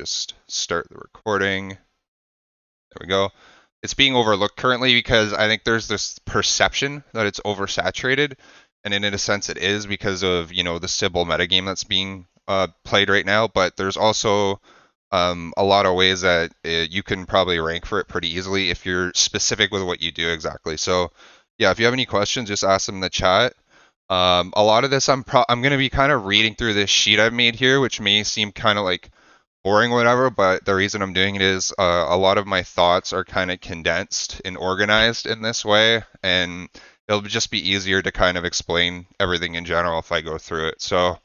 just start the recording. There we go. It's being overlooked currently because I think there's this perception that it's oversaturated, and in a sense it is because of the Sybil metagame that's being played right now. But there's also a lot of ways that you can probably rank for it pretty easily if you're specific with what you do exactly. So yeah, if you have any questions, just ask them in the chat. A lot of this I'm going to be kind of reading through this sheet I've made here, which may seem kind of like boring, whatever, but the reason I'm doing it is a lot of my thoughts are kind of condensed and organized in this way, and it'll just be easier to kind of explain everything in general if I go through it. So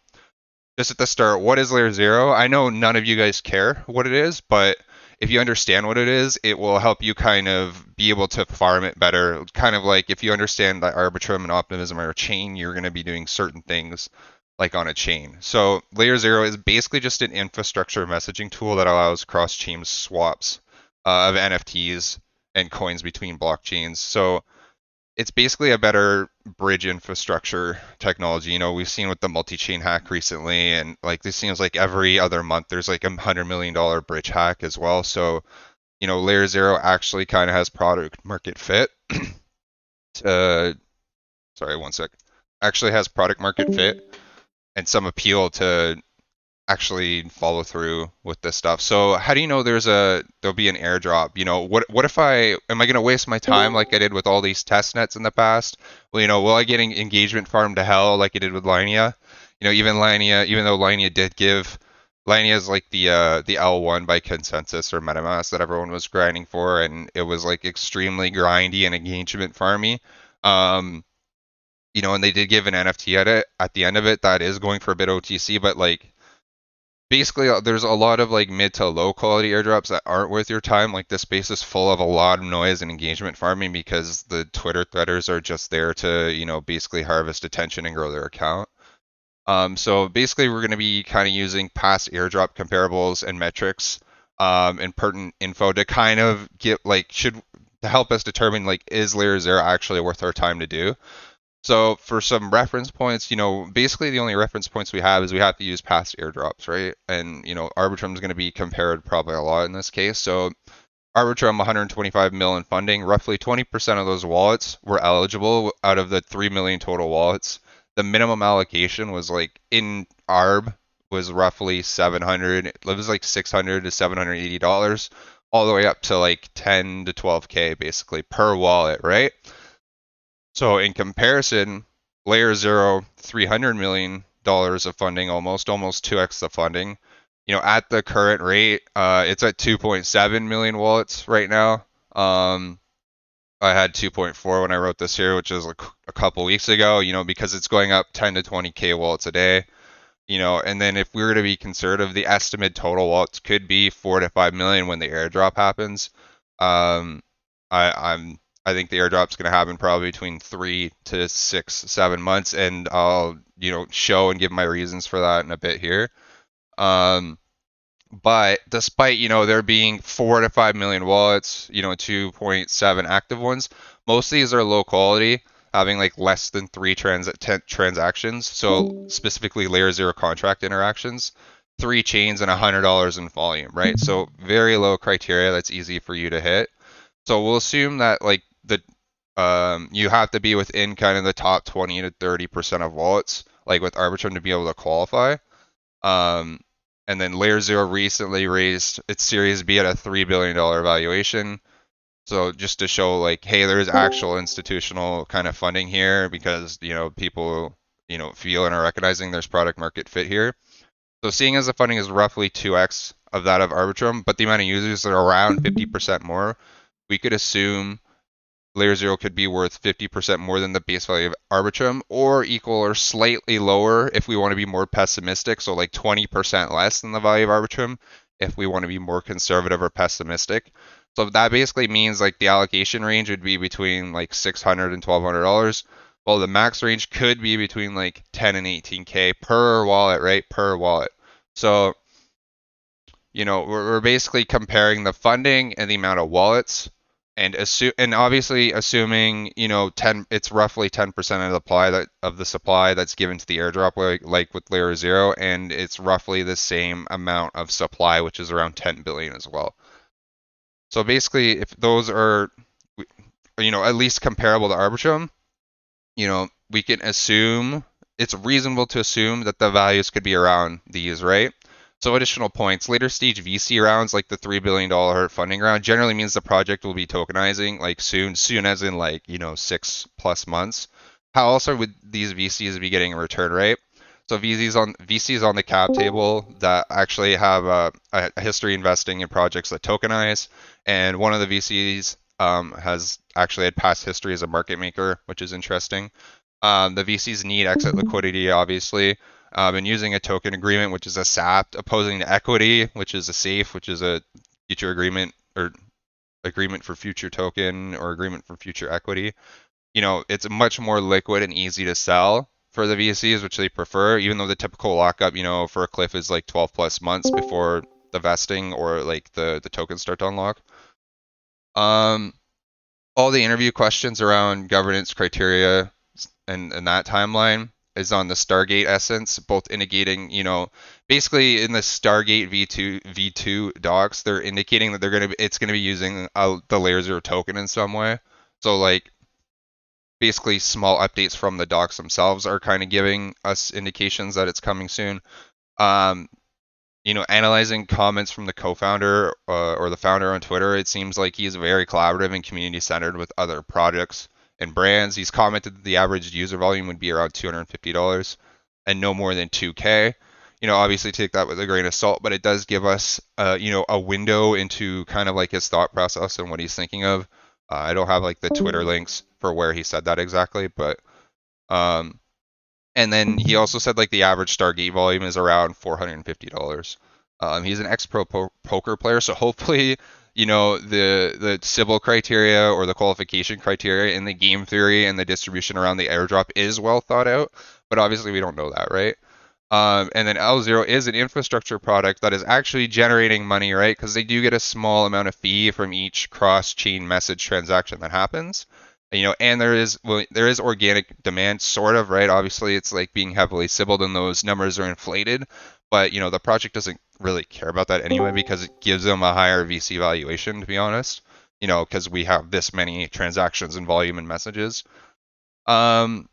just at the start, what is layer zero? I know none of you guys care what it is, but if you understand what it is, it will help you kind of be able to farm it better. Kind of like if you understand that Arbitrum and Optimism are a chain, you're going to be doing certain things like on a chain. So layer zero is basically just an infrastructure messaging tool that allows cross-chain swaps of NFTs and coins between blockchains. So it's basically a better bridge infrastructure technology. We've seen with the multi-chain hack recently, and like this seems like every other month there's like $100 million bridge hack as well. So, layer zero actually kind of has product market fit. Sorry, one sec. Actually has product market fit and some appeal to actually follow through with this stuff. So how do you know there'll be an airdrop? What if am I gonna waste my time like I did with all these test nets in the past? Well, will I get engagement farm to hell like I did with Linea? Even Linea, even though Linea did give Linea is like the L1 by consensus or MetaMask that everyone was grinding for, and it was like extremely grindy and engagement farmy. And they did give an NFT at the end of it that is going for a bit OTC, but like basically there's a lot of like mid to low quality airdrops that aren't worth your time. Like this space is full of a lot of noise and engagement farming because the Twitter threaders are just there to basically harvest attention and grow their account. So basically we're going to be kind of using past airdrop comparables and metrics and pertinent info to kind of get like to help us determine like is layer zero actually worth our time to do. So for some reference points, basically the only reference points we have is we have to use past airdrops, right? And Arbitrum is going to be compared probably a lot in this case. So Arbitrum 125 million in funding, roughly 20% of those wallets were eligible out of the 3 million total wallets. The minimum allocation was like in ARB was roughly 700. It was like 600 to $780, all the way up to like 10 to 12K basically per wallet, right? So in comparison, Layer Zero, $300 million of funding, almost 2x the funding. At the current rate, it's at 2.7 million wallets right now. I had 2.4 when I wrote this here, which is like a couple weeks ago, because it's going up 10 to 20K wallets a day. And then if we were to be conservative, the estimate total wallets could be 4 to 5 million when the airdrop happens. Um, I think the airdrop's going to happen probably between 3 to 6, 7 months, and I'll show and give my reasons for that in a bit here. But despite there being 4 to 5 million wallets, 2.7 active ones, most of these are low quality, having like less than 3 transactions. So specifically layer zero contract interactions, 3 chains and $100 in volume, right? So very low criteria that's easy for you to hit. So we'll assume that like you have to be within kind of the top 20 to 30% of wallets, like with Arbitrum, to be able to qualify. And then Layer Zero recently raised its Series B at a $3 billion valuation. So just to show like, hey, there's actual institutional kind of funding here because people feel and are recognizing there's product market fit here. So seeing as the funding is roughly 2x of that of Arbitrum, but the amount of users are around 50% more, we could assume Layer Zero could be worth 50% more than the base value of Arbitrum, or equal or slightly lower if we want to be more pessimistic, so like 20% less than the value of Arbitrum if we want to be more conservative or pessimistic. So that basically means like the allocation range would be between like $600 and $1,200. Well, the max range could be between like 10 and 18K per wallet, right? Per wallet. So, we're basically comparing the funding and the amount of wallets and obviously assuming, you know, 10, it's roughly 10% of the supply that's given to the airdrop, like with layer 0, and it's roughly the same amount of supply, which is around 10 billion as well. So basically, if those are, you know, at least comparable to Arbitrum, you know, we can assume it's reasonable to assume that the values could be around these, right? So additional points, later stage VC rounds like the $3 billion funding round generally means the project will be tokenizing like soon as in like, you know, 6+ months. How else would these VCs be getting a return, right? So VCs on the cap table that actually have a history investing in projects that tokenize, and one of the VCs has actually had past history as a market maker, which is interesting. The VCs need exit liquidity, obviously, and using a token agreement, which is a SAP, opposing to equity, which is a SAFE, which is a future agreement or agreement for future token or agreement for future equity. You know, it's much more liquid and easy to sell for the VCs, which they prefer, even though the typical lockup, you know, for a cliff is like 12+ months before the vesting or like the tokens start to unlock. Um, all the interview questions around governance criteria and that timeline is on the Stargate essence, both indicating, you know, basically in the Stargate V2 docs, they're indicating that it's gonna be using the layer 0 token in some way. So like basically small updates from the docs themselves are kind of giving us indications that it's coming soon. Um, you know, analyzing comments from the co-founder or the founder on Twitter, it seems like he's very collaborative and community-centered with other products and brands. He's commented that the average user volume would be around $250 and no more than 2K. You know, obviously take that with a grain of salt, but it does give us, you know, a window into kind of like his thought process and what he's thinking of. I don't have like the Twitter links for where he said that exactly, but um, and then he also said like the average Stargate volume is around $450. He's an ex-pro poker player, so hopefully, you know, the Sybil criteria or the qualification criteria in the game theory and the distribution around the airdrop is well thought out. But obviously, we don't know that, right? And then L0 is an infrastructure product that is actually generating money, right? Because they do get a small amount of fee from each cross-chain message transaction that happens. You know, and there is organic demand, sort of, right? Obviously, it's like being heavily sybiled, and those numbers are inflated. But you know, the project doesn't really care about that anyway because it gives them a higher VC valuation, to be honest. You know, because we have this many transactions and volume and messages. Um,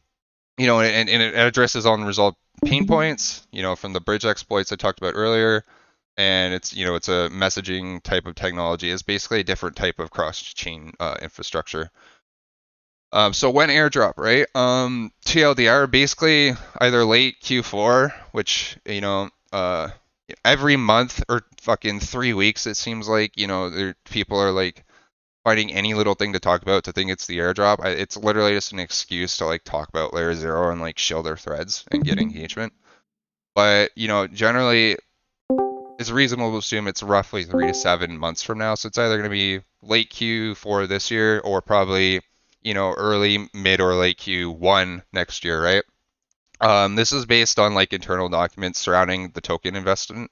you know, and it addresses unresolved pain points, you know, from the bridge exploits I talked about earlier. And it's, you know, it's a messaging type of technology. It's basically a different type of cross-chain infrastructure. So when airdrop, right? TLDR, basically either late Q4, which, you know, every month or fucking 3 weeks, it seems like, you know, people are like finding any little thing to talk about to think it's the airdrop. It's literally just an excuse to like talk about layer 0 and like shill their threads and get engagement. But, you know, generally it's reasonable to assume it's roughly 3 to 7 months from now. So it's either going to be late Q4 this year or probably, you know, early, mid, or late Q1 next year, right? This is based on like internal documents surrounding the token investment,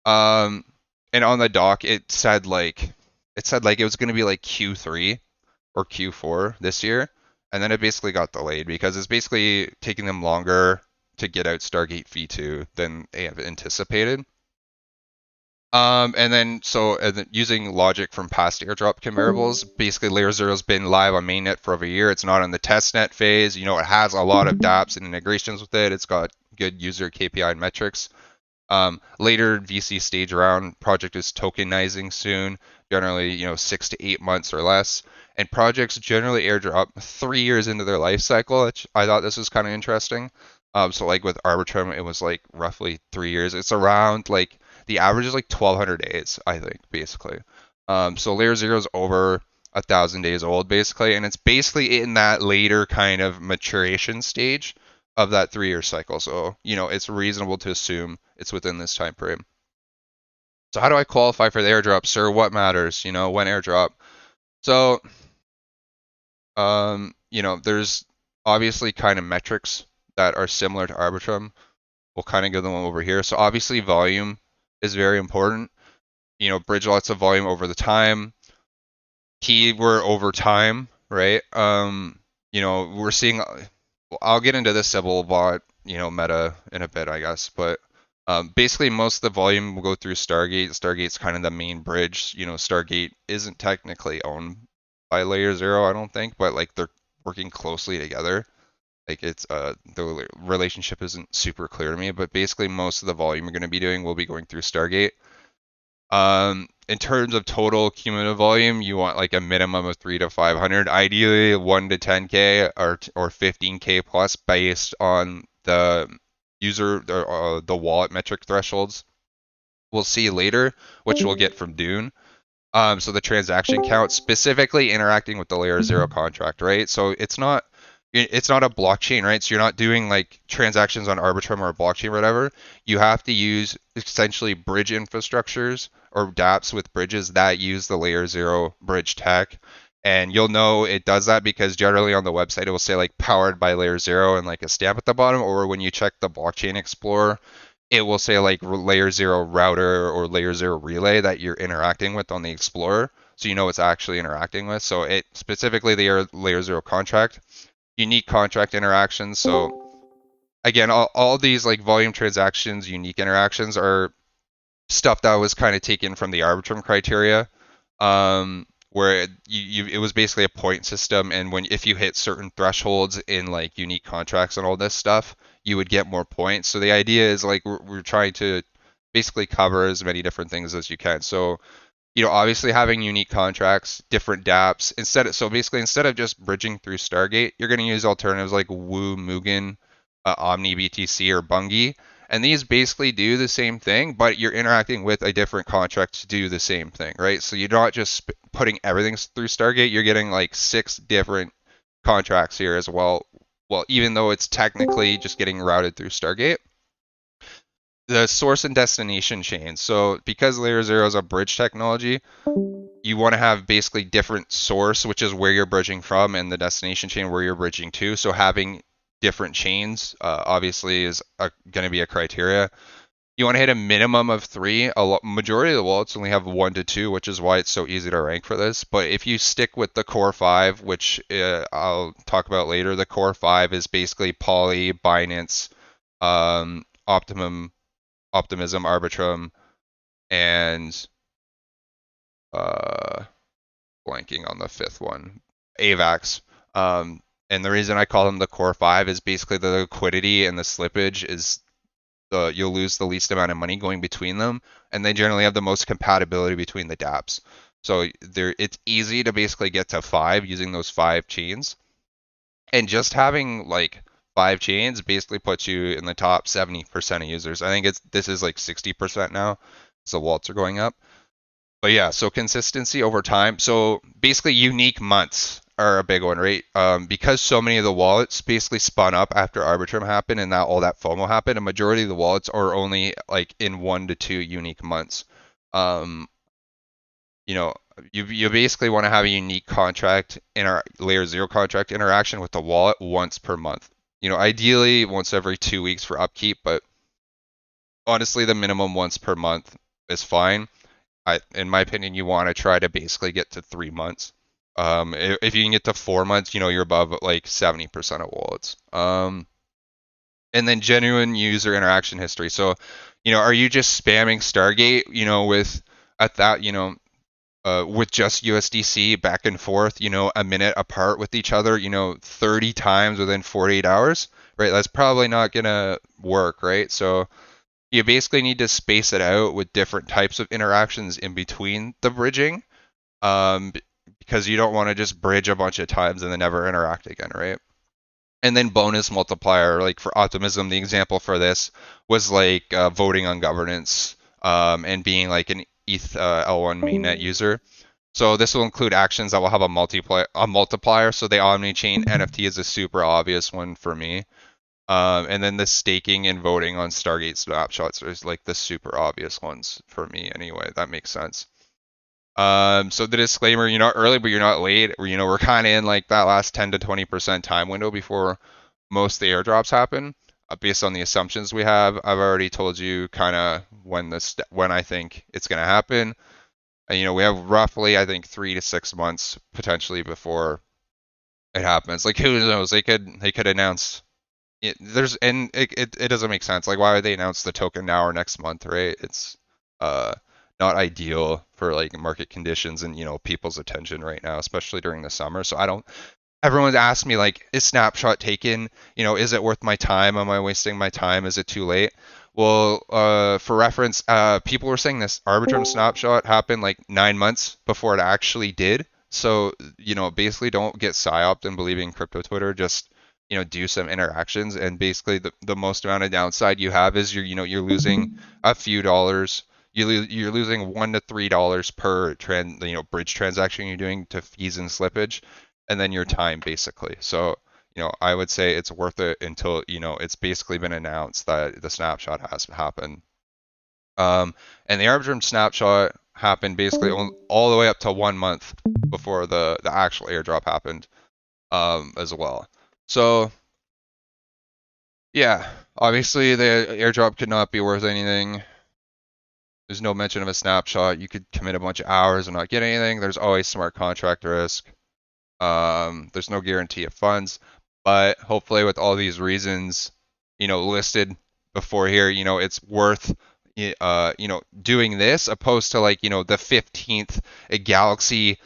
Um, and on the doc, it said like it was going to be like Q3 or Q4 this year, and then it basically got delayed because it's basically taking them longer to get out Stargate V2 than they have anticipated. And then using logic from past airdrop comparables, basically Layer 0's been live on mainnet for over a year. It's not in the testnet phase. You know, it has a lot of dApps and integrations with it. It's got good user KPI and metrics. Later VC stage round, project is tokenizing soon, generally, you know, 6 to 8 months or less. And projects generally airdrop 3 years into their life cycle, which I thought this was kind of interesting. So like with Arbitrum, it was like roughly 3 years. It's around like the average is like 1,200 days, I think, basically. So layer 0 is over 1,000 days old, basically, and it's basically in that later kind of maturation stage of that 3 year cycle. So, you know, it's reasonable to assume it's within this time frame. So how do I qualify for the airdrop, sir? What matters? You know, when airdrop? So, you know, there's obviously kind of metrics that are similar to Arbitrum. We'll kind of go them over here. So obviously volume is very important. bridge lots of volume over the time. Keyword over time, right? We're seeing. I'll get into the Sybil bot, meta in a bit, I guess, but basically most of the volume will go through Stargate. Stargate's kind of the main bridge. Stargate isn't technically owned by Layer Zero, I don't think, but like they're working closely together. Like it's the relationship isn't super clear to me, but basically most of the volume you're going to be doing will be going through Stargate. In terms of total cumulative volume, you want like a minimum of 3 to 500, ideally 1 to 10k or 15k plus based on the user the wallet metric thresholds. We'll see later, which we'll get from Dune. So the transaction count specifically interacting with the layer zero contract, right? So it's not a blockchain, right? So you're not doing like transactions on Arbitrum or a blockchain or whatever. You have to use essentially bridge infrastructures or dApps with bridges that use the layer zero bridge tech. And you'll know it does that because generally on the website it will say like powered by layer zero and like a stamp at the bottom, or when you check the blockchain explorer, it will say like layer zero router or layer zero relay that you're interacting with on the explorer. So you know it's actually interacting with. So it specifically the layer zero contract, unique contract interactions. So again, all these like volume transactions, unique interactions are stuff that was kind of taken from the Arbitrum criteria, where it was basically a point system, and if you hit certain thresholds in like unique contracts and all this stuff, you would get more points. So the idea is like we're trying to basically cover as many different things as you can. So obviously having unique contracts, different dApps. Instead of just bridging through Stargate, you're going to use alternatives like Woo, Mugen, Omni BTC, or Bungie. And these basically do the same thing, but you're interacting with a different contract to do the same thing, right? So you're not just putting everything through Stargate, you're getting like 6 different contracts here as well. Well, even though it's technically just getting routed through Stargate. The source and destination chains. So because layer zero is a bridge technology, you want to have basically different source, which is where you're bridging from, and the destination chain where you're bridging to. So having different chains obviously is going to be a criteria. You want to hit a minimum of 3. Majority of the wallets only have 1 to 2, which is why it's so easy to rank for this. But if you stick with the core 5, which I'll talk about later, the core 5 is basically Poly, Binance, Optimum, Optimism, Arbitrum, and uh, blanking on the 5th one, AVAX. And the reason I call them the core 5 is basically the liquidity and the slippage is you'll lose the least amount of money going between them, and they generally have the most compatibility between the dApps. So it's easy to basically get to 5 using those 5 chains, and just having like 5 chains basically puts you in the top 70% of users. I think this is like 60% now, so wallets are going up. But yeah, so consistency over time. So basically, unique months are a big one, right? Because so many of the wallets basically spun up after Arbitrum happened and all that FOMO happened, a majority of the wallets are only like in 1 to 2 unique months. Um, you know, you basically want to have a unique contract in our layer zero contract interaction with the wallet once per month. Ideally once every 2 weeks for upkeep, but honestly, the minimum once per month is fine. In my opinion, you want to try to basically get to 3 months. If you can get to 4 months, you're above like 70% of wallets. And then genuine user interaction history. So, are you just spamming Stargate, with at that, with just USDC back and forth, a minute apart with each other, 30 times within 48 hours, right? That's probably not gonna work, right? So you basically need to space it out with different types of interactions in between the bridging, um, because you don't want to just bridge a bunch of times and then never interact again, right? And then bonus multiplier, like for optimism, the example for this was like voting on governance, and being like an ETH L1 mainnet user. So this will include actions that will have a multiplier. So the omni-chain NFT is a super obvious one for me. And then the staking and voting on Stargate snapshots is like the super obvious ones for me anyway. That makes sense. So the disclaimer, you're not early, but you're not late. We're kind of in like that last 10 to 20% time window before most of the airdrops happen. based on the assumptions we have. I've already told you kind of when I think it's going to happen. And, we have roughly, I think, 3 to 6 months potentially before it happens. Like, who knows? They could announce it doesn't make sense. Like, why would they announce the token now or next month, right? It's uh not ideal for like market conditions and people's attention right now, especially during the summer. So I don't. Everyone's asked me like, is Snapshot taken? Is it worth my time? Am I wasting my time? Is it too late? Well, for reference, people were saying this Arbitrum Snapshot happened like 9 months before it actually did. So, basically don't get psyoped and believing crypto Twitter. Just, do some interactions, and basically the most amount of downside you have is you're losing a few dollars. You're losing $1 to $3 per bridge transaction you're doing to fees and slippage, and then your time basically. So, I would say it's worth it until, it's basically been announced that the snapshot has happened. And the Arbitrum snapshot happened basically all the way up to 1 month before the actual airdrop happened, as well. So, yeah, obviously the airdrop could not be worth anything. There's no mention of a snapshot. You could commit a bunch of hours and not get anything. There's always smart contract risk. There's no guarantee of funds, but hopefully with all these reasons, listed before here, it's worth, doing this opposed to like, the 15th Galaxy,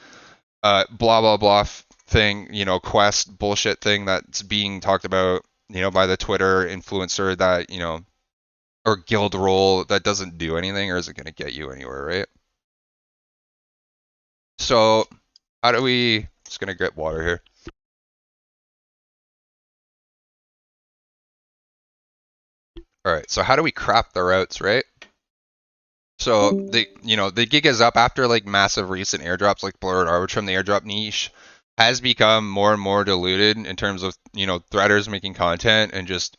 blah, blah, blah thing, quest bullshit thing that's being talked about, by the Twitter influencer that, or guild role that doesn't do anything or isn't going to get you anywhere, right? So how do we, just going to get water here. All right, so how do we craft the routes, right? So the gig is up after like massive recent airdrops like Blur and Arbitrum. The airdrop niche has become more and more diluted in terms of threaders making content and just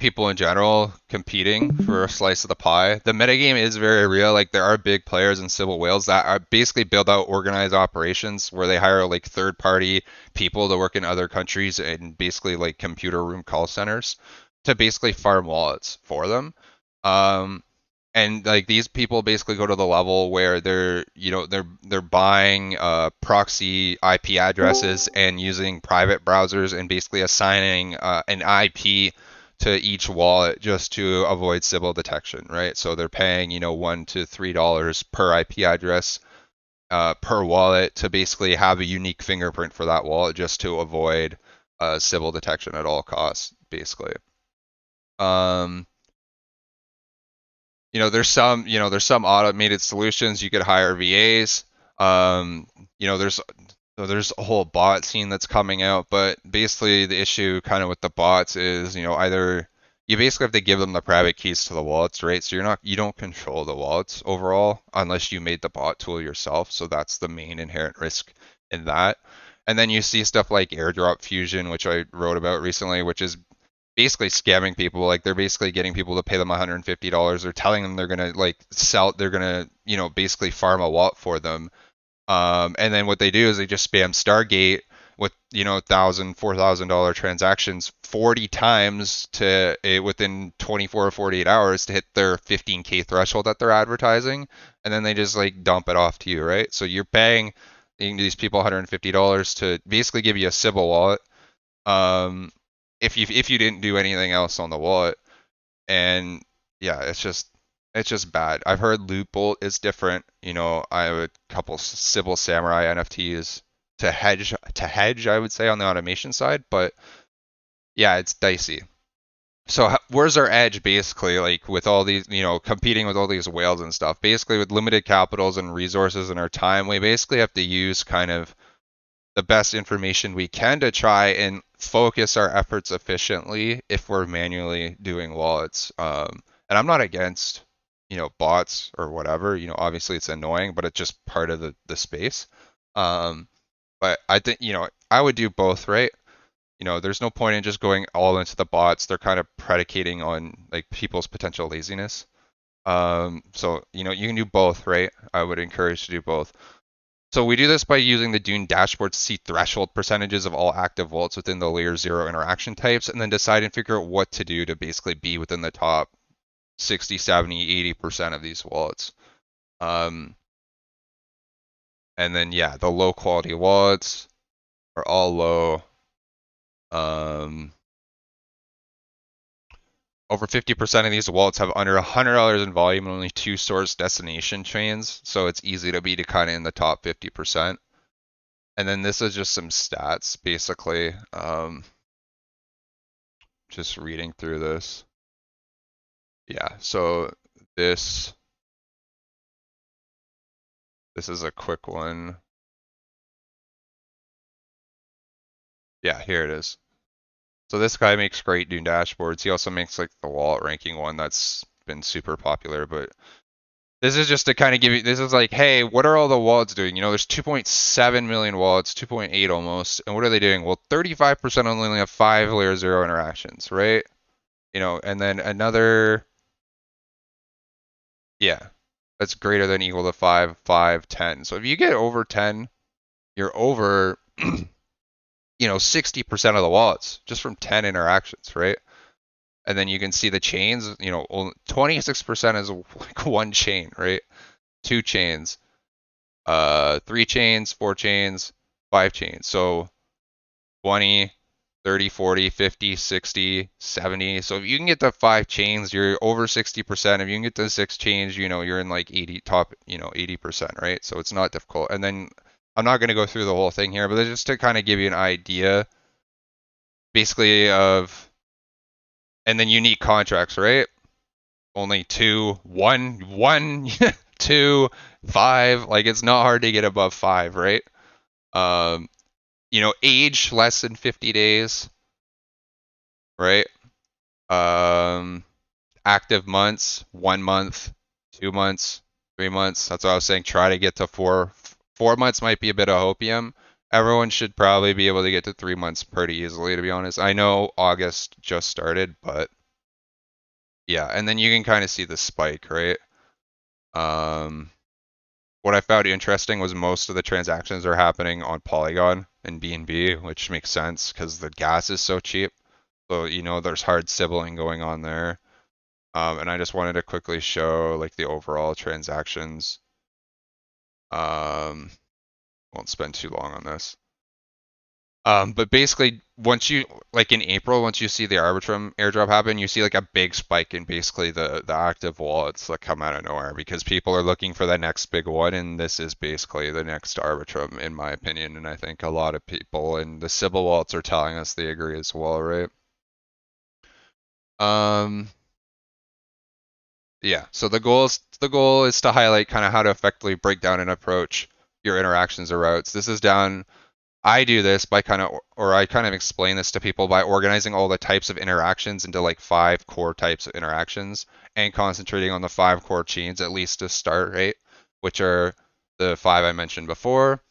people in general competing for a slice of the pie. The metagame is very real. Like there are big players and civil whales that are basically build out organized operations where they hire like third party people to work in other countries and basically like computer room call centers to basically farm wallets for them. Um, and like these people basically go to the level where they're buying proxy IP addresses and using private browsers and basically assigning an IP to each wallet just to avoid Sybil detection, right? So they're paying $1 to $3 per IP address per wallet to basically have a unique fingerprint for that wallet just to avoid Sybil detection at all costs, basically. Um, there's some automated solutions. You could hire VAs. Um, there's a whole bot scene that's coming out, but basically the issue kind of with the bots is, either you basically have to give them the private keys to the wallets, right? So you don't control the wallets overall unless you made the bot tool yourself. So that's the main inherent risk in that. And then you see stuff like airdrop fusion, which I wrote about recently, which is basically scamming people. Like they're basically getting people to pay them $150. They're telling them they're gonna like they're gonna basically farm a wallet for them. And then what they do is they just spam Stargate with $1,000, $4,000 transactions 40 times to within 24 or 48 hours to hit their 15K threshold that they're advertising, and then they just like dump it off to you, right? So you're paying these people $150 to basically give you a Sybil wallet. If you didn't do anything else on the wallet, and yeah, it's just bad. I've heard Loot Bolt is different. I have a couple Sybil Samurai NFTs to hedge, I would say, on the automation side, but yeah, it's dicey. So where's our edge basically, like with all these, competing with all these whales and stuff? Basically with limited capitals and resources and our time, we basically have to use kind of the best information we can to try and focus our efforts efficiently if we're manually doing wallets. And I'm not against, bots or whatever. Obviously it's annoying, but it's just part of the space. But I think, I would do both, right? There's no point in just going all into the bots. They're kind of predicating on like people's potential laziness. So, you can do both, right? I would encourage to do both. So we do this by using the Dune dashboard to see threshold percentages of all active wallets within the layer 0 interaction types, and then decide and figure out what to do to basically be within the top 60, 70, 80% of these wallets. And then, yeah, the low quality wallets are all low. Over 50% of these wallets have under $100 in volume and only 2 source destination chains, so it's easy to be kind of in the top 50%. And then this is just some stats, basically. Just reading through this. Yeah, so this is a quick one. Yeah, here it is. So this guy makes great Dune dashboards. He also makes like the wallet ranking one that's been super popular, but this is just to kind of give you, this is like, hey, what are all the wallets doing? You know, there's 2.7 million wallets, 2.8 almost, and what are they doing? Well, 35% only have 5 layer 0 interactions, right? You know, and then another, yeah, that's greater than equal to 5, 5, 10. So if you get over 10, you're over, you know, 60% of the wallets just from 10 interactions, right? And then you can see the chains, you know, 26% is like one chain, right? 2 chains, 3 chains, 4 chains, 5 chains. So 20, 30, 40, 50, 60, 70. So if you can get to 5 chains, you're over 60%. If you can get to 6 chains, you know, you're in like 80 top, you know, 80%, right? So it's not difficult. And then I'm not going to go through the whole thing here, but just to kind of give you an idea basically of, and then unique contracts, right? Only 2, 1, 2, 5. Like it's not hard to get above 5, right? You know, age less than 50 days, right? Active months, 1 month, 2 months, 3 months. That's what I was saying. Try to get to 4. 4 months might be a bit of hopium. Everyone should probably be able to get to 3 months pretty easily, to be honest. I know August just started, but yeah. And then you can kind of see the spike, right? What I found interesting was most of the transactions are happening on Polygon and BNB, which makes sense because the gas is so cheap. So, you know, there's hard sibling going on there. And I just wanted to quickly show like the overall transactions. Won't spend too long on this. But basically, once you, like in April, once you see the Arbitrum airdrop happen, you see like a big spike in basically the active wallets that come out of nowhere because people are looking for the next big one, and this is basically the next Arbitrum, in my opinion. And I think a lot of people in the Sybil wallets are telling us they agree as well, right? Yeah, so the goal is to highlight kind of how to effectively break down and approach your interactions or routes. This is down, I do this by kind of, or I kind of explain this to people by organizing all the types of interactions into like 5 core types of interactions and concentrating on the 5 core chains at least to start, right? Which are the 5 I mentioned before,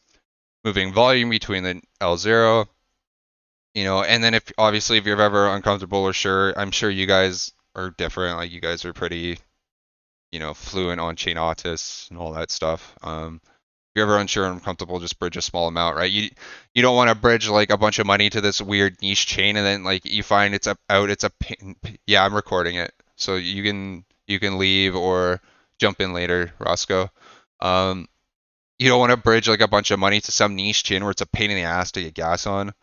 moving volume between the L0, you know, and then if obviously if you're ever uncomfortable or sure, I'm sure you guys are different, like you guys are pretty, you know, fluent on chain autis and all that stuff. If you're ever unsure and uncomfortable, just bridge a small amount, right? You don't want to bridge like a bunch of money to this weird niche chain and then like you find it's out, it's a pain. Yeah, I'm recording it, so you can leave or jump in later, Roscoe. You don't want to bridge like a bunch of money to some niche chain where it's a pain in the ass to get gas on,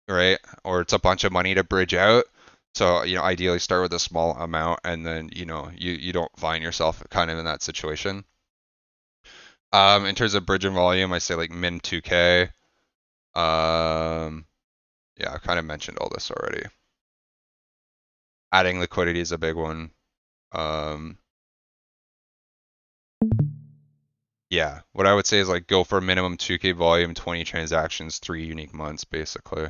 right? Or it's a bunch of money to bridge out. So, you know, ideally start with a small amount and then, you know, you don't find yourself kind of in that situation. In terms of bridging volume, I say like min 2K. Yeah, I kind of mentioned all this already. Adding liquidity is a big one. Yeah, what I would say is like go for minimum 2K volume, 20 transactions, 3 unique months, basically.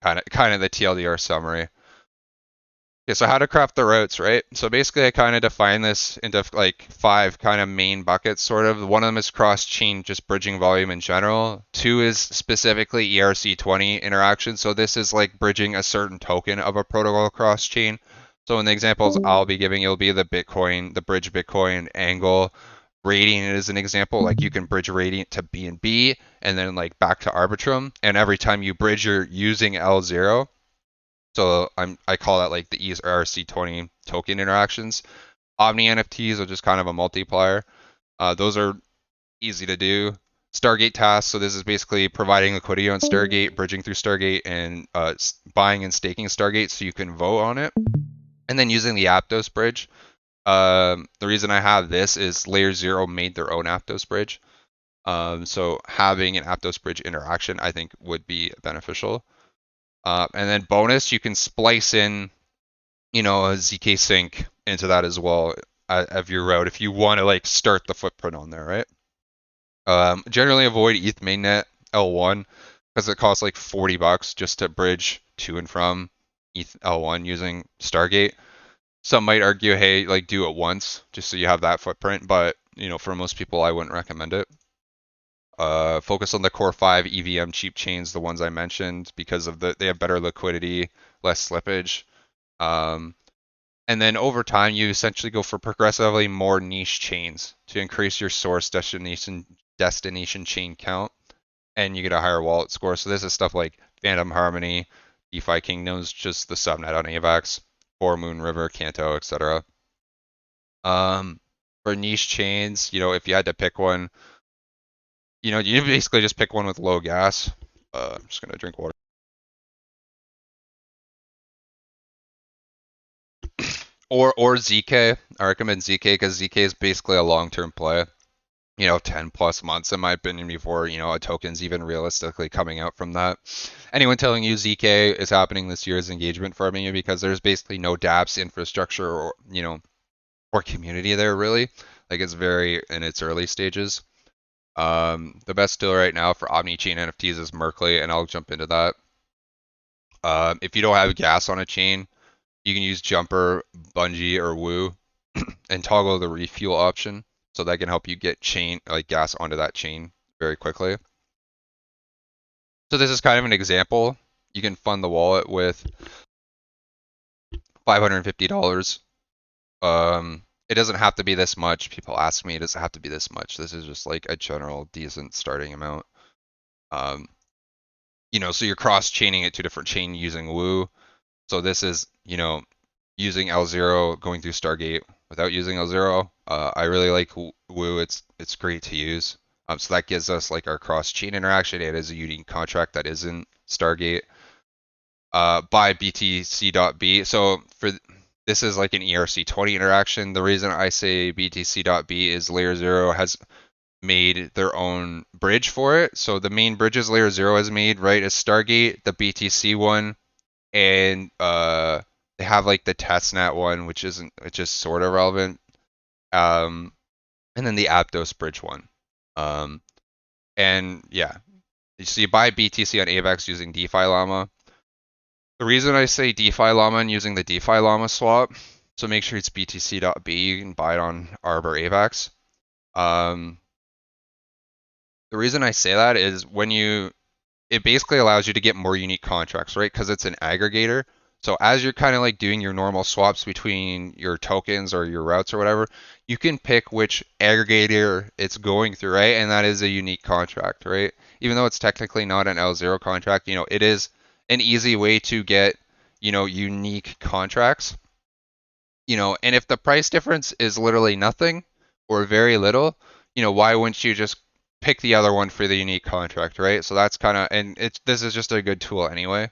Kind of the TLDR summary. Okay, so how to craft the routes, right? So basically I kind of define this into like 5 kind of main buckets, sort of. One of them is cross-chain, just bridging volume in general. 2 is specifically ERC20 interaction. So this is like bridging a certain token of a protocol cross-chain. So in the examples I'll be giving, it'll be the Bitcoin, the bridge Bitcoin angle Radiant is an example. Like you can bridge Radiant to B and B, and then like back to Arbitrum. And every time you bridge, you're using L0. So I call that like the ERC20 token interactions. Omni NFTs are just kind of a multiplier. Those are easy to do. Stargate tasks. So this is basically providing liquidity on Stargate, bridging through Stargate, and buying and staking Stargate so you can vote on it. And then using the Aptos bridge. The reason I have this is Layer 0 made their own Aptos bridge. So having an Aptos bridge interaction, I think, would be beneficial. And then bonus, you can splice in, a ZK sync into that as well of your route if you want to like start the footprint on there, right? Generally avoid ETH mainnet L1 because it costs like $40 just to bridge to and from ETH L1 using Stargate. Some might argue, hey, like do it once just so you have that footprint, but for most people, I wouldn't recommend it. Focus on the core 5 EVM cheap chains, the ones I mentioned, because of they have better liquidity, less slippage. And then over time, you essentially go for progressively more niche chains to increase your source destination chain count, and you get a higher wallet score. So this is stuff like Phantom Harmony, DeFi Kingdoms, just the subnet on AVAX, or Moon River, Kanto, etc. For niche chains, if you had to pick one, you basically just pick one with low gas. I'm just gonna drink water. Or ZK. I recommend ZK because ZK is basically a long-term play. 10 plus months in my opinion before, a token's even realistically coming out from that. Anyone telling you ZK is happening this year is engagement farming you because there's basically no dApps infrastructure or community there really. Like it's very in its early stages. The best deal right now for omni-chain NFTs is Merkley, and I'll jump into that. If you don't have gas on a chain, you can use Jumper, Bungee, or Woo and toggle the refuel option. So that can help you get gas onto that chain very quickly. So this is kind of an example. You can fund the wallet with $550. It doesn't have to be this much. People ask me, does it have to be this much? This is just like a general decent starting amount. So you're cross-chaining it to different chain using Woo. So this is, using L0 going through Stargate without using L0. I really like Woo. It's great to use. So that gives us like our cross-chain interaction. It is a unique contract that isn't Stargate. By BTC.B. So this is like an ERC20 interaction. The reason I say BTC.B is Layer 0 has made their own bridge for it. So the main bridges Layer 0 has made, right, is Stargate, the BTC one, and they have like the testnet one, which isn't, it's just sort of relevant. And then the Aptos bridge one. And yeah, so you buy BTC on AVAX using DeFi Llama. The reason I say DeFi Llama and using the DeFi Llama swap, so make sure it's BTC.B. You can buy it on Arb or AVAX. The reason I say that is it basically allows you to get more unique contracts, right? Because it's an aggregator. So as you're kind of like doing your normal swaps between your tokens or your routes or whatever, you can pick which aggregator it's going through, right? And that is a unique contract, right? Even though it's technically not an L0 contract, it is an easy way to get, unique contracts. And if the price difference is literally nothing or very little, why wouldn't you just pick the other one for the unique contract, right? So that's kind of, and this is just a good tool anyway.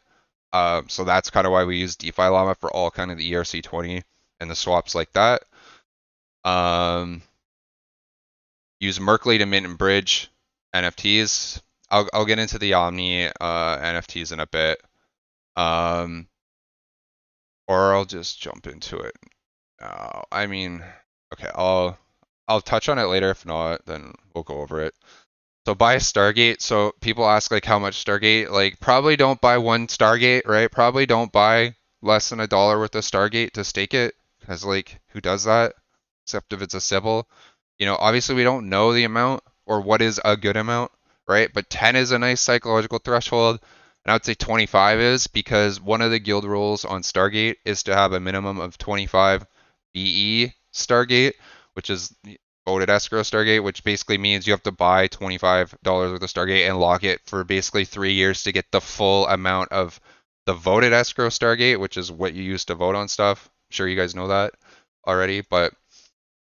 So that's kind of why we use DeFi Llama for all kind of the ERC20 and the swaps like that. Use Merkley to mint and bridge NFTs. I'll get into the Omni NFTs in a bit. Or I'll just jump into it. Okay, I'll touch on it later. If not, then we'll go over it. So buy Stargate. So people ask like how much Stargate. Like probably don't buy one Stargate, right? Probably don't buy less than $1 worth of Stargate to stake it, because like who does that? Except if it's a Sybil. Obviously we don't know the amount or what is a good amount, right? But 10 is a nice psychological threshold. And I would say 25 is, because one of the guild rules on Stargate is to have a minimum of 25 BE Stargate, which is voted escrow Stargate, which basically means you have to buy $25 worth of Stargate and lock it for basically 3 years to get the full amount of the voted escrow Stargate, which is what you use to vote on stuff. I'm sure you guys know that already, but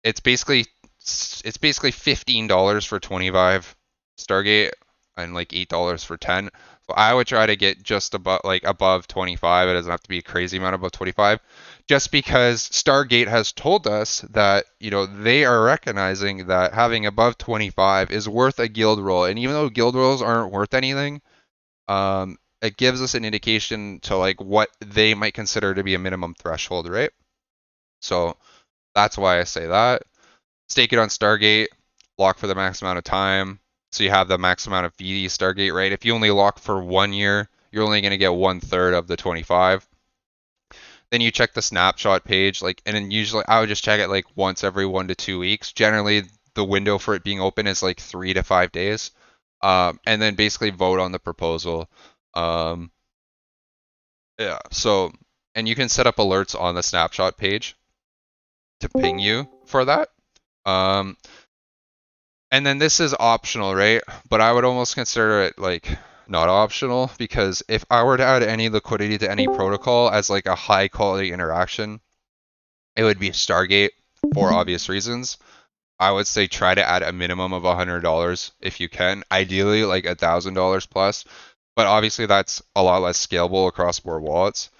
it's basically $15 for 25 Stargate and like $8 for 10. So I would try to get just above 25. It doesn't have to be a crazy amount above 25, just because Stargate has told us that they are recognizing that having above 25 is worth a guild roll, and even though guild rolls aren't worth anything, it gives us an indication to like what they might consider to be a minimum threshold, right? So that's why I say that. Stake it on Stargate, lock for the max amount of time. So you have the max amount of VD Stargate, right? If you only lock for 1 year, you're only going to get 1/3 of the 25. Then you check the snapshot page, and then usually I would just check it like once every 1 to 2 weeks. Generally, the window for it being open is like 3 to 5 days. And then basically vote on the proposal. Yeah, and you can set up alerts on the snapshot page to ping you for that. And then this is optional, right? But I would almost consider it like not optional, because if I were to add any liquidity to any protocol as like a high quality interaction, it would be Stargate for obvious reasons. I would say try to add a minimum of $100 if you can, ideally like $1,000 plus, but obviously that's a lot less scalable across more wallets.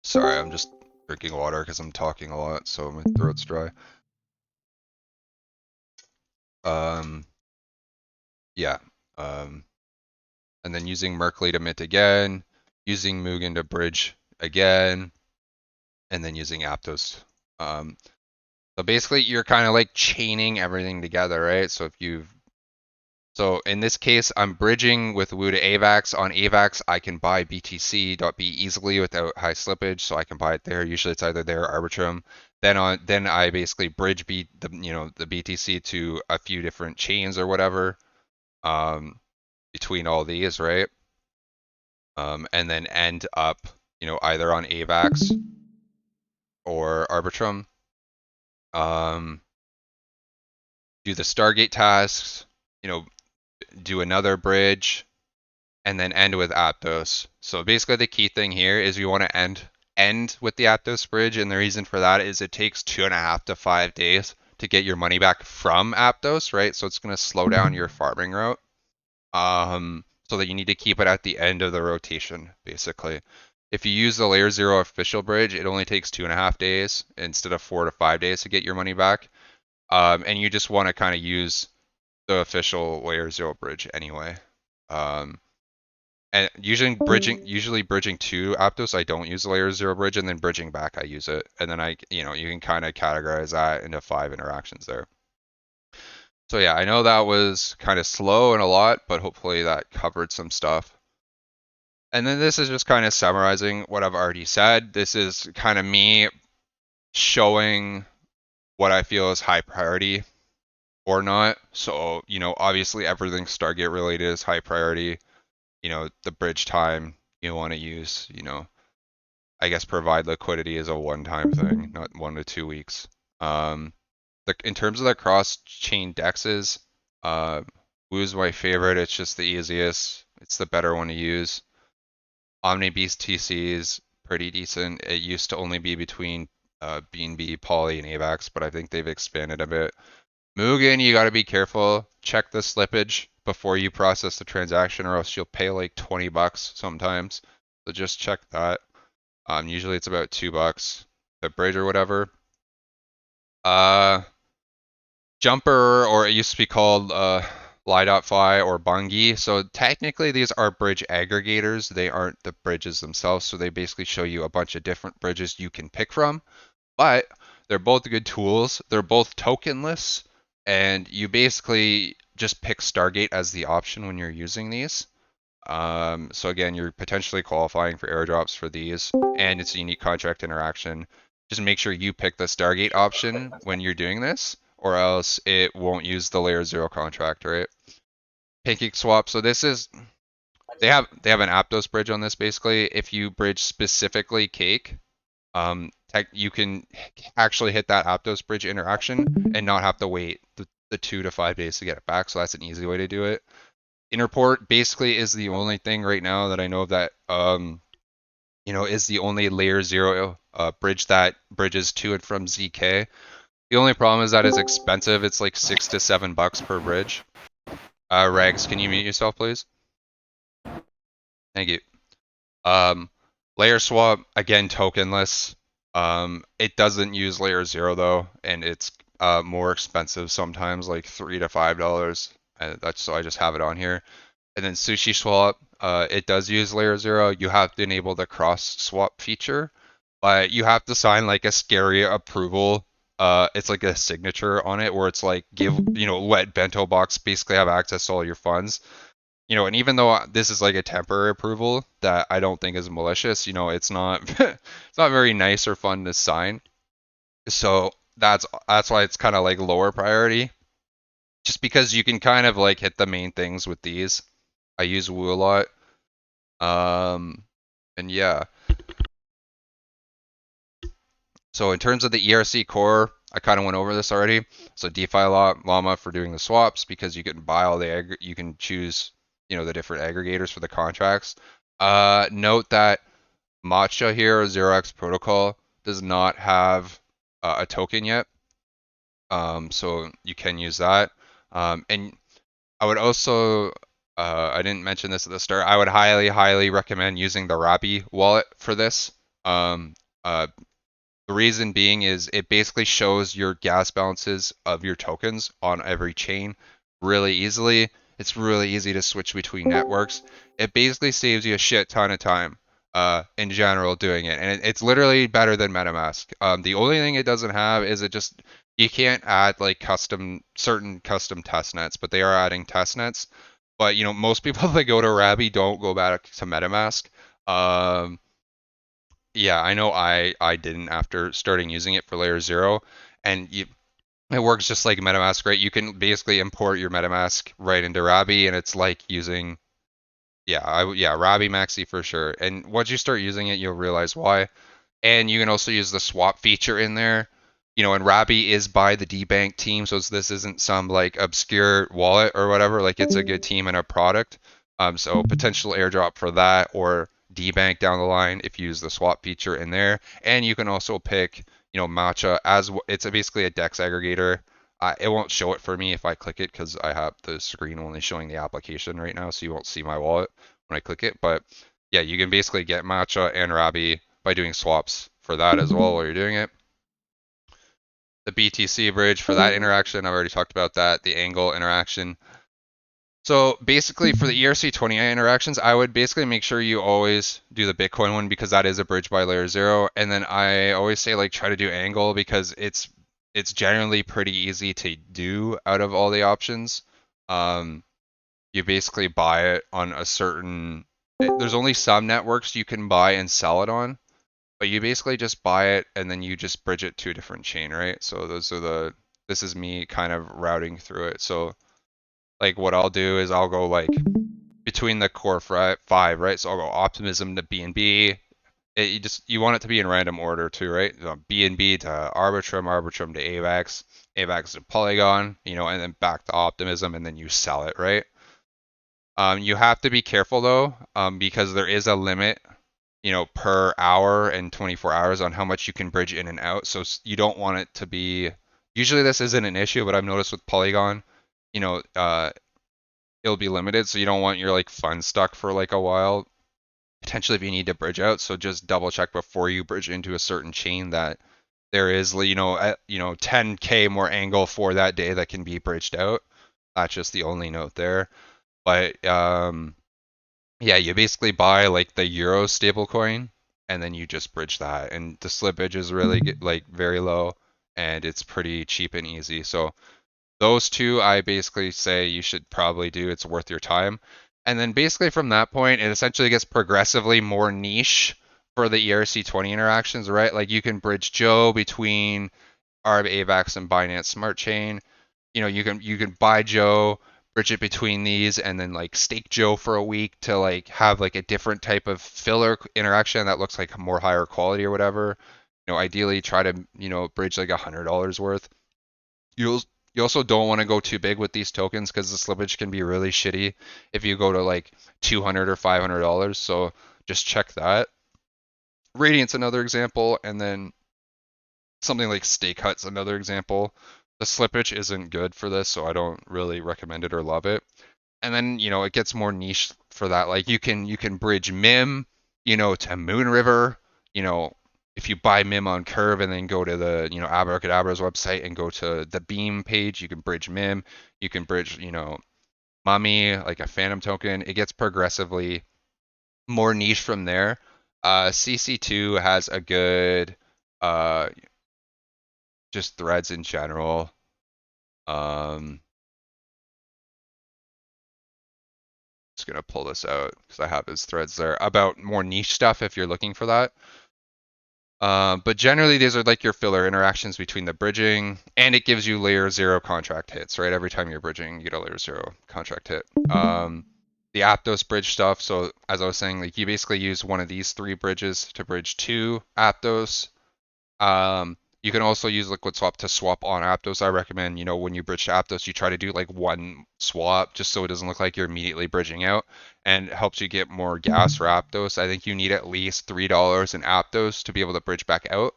Sorry, I'm just drinking water because I'm talking a lot, so my throat's dry. Yeah. And then using Merkley to mint again, using Mugen to bridge again, and then using Aptos. So basically you're kind of like chaining everything together, right? So in this case, I'm bridging with Wu to AVAX. On AVAX, I can buy BTC.B easily without high slippage, so I can buy it there. Usually it's either there or Arbitrum. Then I basically bridge the BTC to a few different chains or whatever between all these, right? And then end up, either on AVAX or Arbitrum. Do the Stargate tasks, do another bridge, and then end with Aptos. So basically the key thing here is you want to end with the Aptos bridge, and the reason for that is it takes 2.5 to 5 days to get your money back from Aptos, right? So it's going to slow down your farming route. So that you need to keep it at the end of the rotation, basically. If you use the layer 0 official bridge, it only takes 2.5 days instead of 4 to 5 days to get your money back. And you just want to kind of use the official layer 0 bridge anyway. And usually bridging to Aptos, I don't use the layer 0 bridge, and then bridging back, I use it. And then you can kind of categorize that into 5 interactions there. So yeah, I know that was kind of slow and a lot, but hopefully that covered some stuff. And then this is just kind of summarizing what I've already said. This is kind of me showing what I feel is high priority or not. So, obviously everything Stargate related is high priority. The bridge time you want to use, I guess provide liquidity is a one-time thing, not 1 to 2 weeks. In terms of the cross-chain dexes, Wu's my favorite. It's just the easiest. It's the better one to use. OmniBeast TC is pretty decent. It used to only be between BNB, Poly, and AVAX, but I think they've expanded a bit. Mugen, you got to be careful. Check the slippage before you process the transaction, or else you'll pay like $20 sometimes. So just check that. Usually it's about $2 the bridge or whatever. Jumper, or it used to be called Lie.fi or Bungie. So technically these are bridge aggregators. They aren't the bridges themselves. So they basically show you a bunch of different bridges you can pick from. But they're both good tools. They're both tokenless. And you basically just pick Stargate as the option when you're using these. So again, you're potentially qualifying for airdrops for these, and it's a unique contract interaction. Just make sure you pick the Stargate option when you're doing this, or else it won't use the layer 0 contract, right? Pancake swap. So this is they have an Aptos bridge on this basically. If you bridge specifically Cake, you can actually hit that Aptos bridge interaction and not have to wait the 2 to 5 days to get it back. So that's an easy way to do it. Interport basically is the only thing right now that I know of that is the only layer 0 bridge that bridges to and from ZK. The only problem is that it's expensive. It's like $6 to $7 per bridge. Rags, can you mute yourself, please? Thank you. Layer swap, again, tokenless. It doesn't use layer 0 though, and it's more expensive sometimes, like $3 to $5. And that's so I just have it on here. And then sushi swap, it does use layer 0. You have to enable the cross swap feature, but you have to sign like a scary approval. It's like a signature on it where it's like let Bento Box basically have access to all your funds. And even though this is like a temporary approval that I don't think is malicious, it's not it's not very nice or fun to sign. So that's why it's kind of like lower priority, just because you can kind of like hit the main things with these. I use Woo a lot. And yeah. So in terms of the ERC core, I kind of went over this already. So DeFi Llama for doing the swaps, because you can buy all you can choose, the different aggregators for the contracts. Note that Matcha here, 0x protocol, does not have a token yet. So you can use that. And I would also, I didn't mention this at the start, I would highly, highly recommend using the Rabi wallet for this. The reason being is it basically shows your gas balances of your tokens on every chain really easily. It's really easy to switch between networks. It basically saves you a shit ton of time in general doing it. And it's literally better than MetaMask. The only thing it doesn't have is you can't add like certain custom test nets, but they are adding test nets. But most people that go to Rabi don't go back to MetaMask. Yeah, I know I didn't after starting using it for layer 0, and it works just like MetaMask, right? You can basically import your MetaMask right into Rabi, and it's like using, Rabi Maxi for sure. And once you start using it, you'll realize why. And you can also use the swap feature in there. And Rabi is by the DBank team, so this isn't some like obscure wallet or whatever. Like it's a good team and a product. So potential airdrop for that, or DBank down the line if you use the swap feature in there. And you can also pick, Matcha as it's basically a DEX aggregator. It won't show it for me if I click it because I have the screen only showing the application right now, so you won't see my wallet when I click it. But yeah, you can basically get Matcha and Rabi by doing swaps for that as well while you're doing it. The BTC bridge for that interaction, I've already talked about that. The angle interaction. So basically for the ERC20 interactions, I would basically make sure you always do the Bitcoin one because that is a bridge by layer 0. And then I always say like try to do angle because it's generally pretty easy to do out of all the options. You basically buy it on a certain, there's only some networks you can buy and sell it on, but you basically just buy it and then you just bridge it to a different chain, right? So this is me kind of routing through it. So like what I'll do is I'll go like between the core 5, right? So I'll go optimism to BNB. You want it to be in random order too, right? So BNB to Arbitrum, Arbitrum to AVAX, AVAX to Polygon, and then back to optimism, and then you sell it, right? You have to be careful though, because there is a limit, per hour and 24 hours on how much you can bridge in and out. So you don't want it to be. Usually this isn't an issue, but I've noticed with Polygon, it'll be limited, so you don't want your like funds stuck for like a while. Potentially if you need to bridge out, so just double check before you bridge into a certain chain that there is 10k more angle for that day that can be bridged out. That's just the only note there. But yeah, you basically buy like the Euro stablecoin and then you just bridge that, and the slippage is really like very low and it's pretty cheap and easy. So those two I basically say you should probably do. It's worth your time. And then basically from that point, it essentially gets progressively more niche for the ERC20 interactions, right? Like you can bridge Joe between ARB, AVAX, and Binance Smart Chain. You can buy Joe, bridge it between these, and then like stake Joe for a week to like have like a different type of filler interaction that looks like more higher quality or whatever. Ideally try to, bridge like $100 worth. You'll you also don't want to go too big with these tokens because the slippage can be really shitty if you go to like 200 or $500. So just check that. Radiant's another example, and then something like Stake Hut's another example. The slippage isn't good for this, so I don't really recommend it or love it. And then, it gets more niche for that. Like you can bridge MIM, to Moon River, you know, if you buy MIM on Curve and then go to the, Abracadabra's website and go to the Beam page, you can bridge MIM, you can bridge, Mummy, like a Phantom token. It gets progressively more niche from there. CC2 has a good, uh, just threads in general. Um, just gonna pull this out because I have his threads there about more niche stuff if you're looking for that. But generally, these are like your filler interactions between the bridging, and it gives you layer 0 contract hits, right? Every time you're bridging, you get a layer 0 contract hit. The Aptos bridge stuff, so as I was saying, like you basically use one of these 3 bridges to bridge 2 Aptos. You can also use Liquid Swap to swap on Aptos. I recommend, when you bridge to Aptos, you try to do like one swap just so it doesn't look like you're immediately bridging out, and it helps you get more gas for Aptos. I think you need at least $3 in Aptos to be able to bridge back out.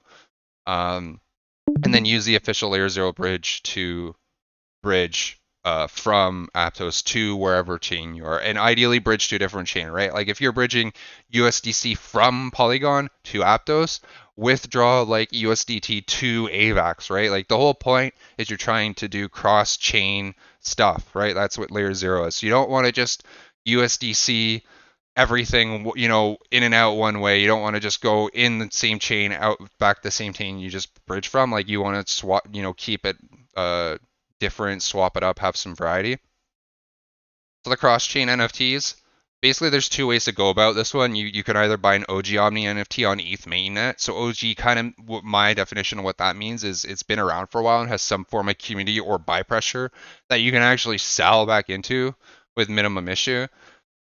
And then use the official layer 0 bridge to bridge from Aptos to wherever chain you are, and ideally bridge to a different chain, right? Like if you're bridging USDC from Polygon to Aptos, withdraw like USDT to AVAX, right? Like the whole point is you're trying to do cross-chain stuff, right? That's what layer 0 is. So you don't want to just USDC everything, in and out one way. You don't want to just go in the same chain, out back the same chain you just bridge from. Like you want to swap, keep it different, swap it up, have some variety. So the cross-chain NFTs, basically there's 2 ways to go about this one. You can either buy an OG Omni NFT on ETH mainnet. So OG, kind of my definition of what that means is it's been around for a while and has some form of community or buy pressure that you can actually sell back into with minimum issue.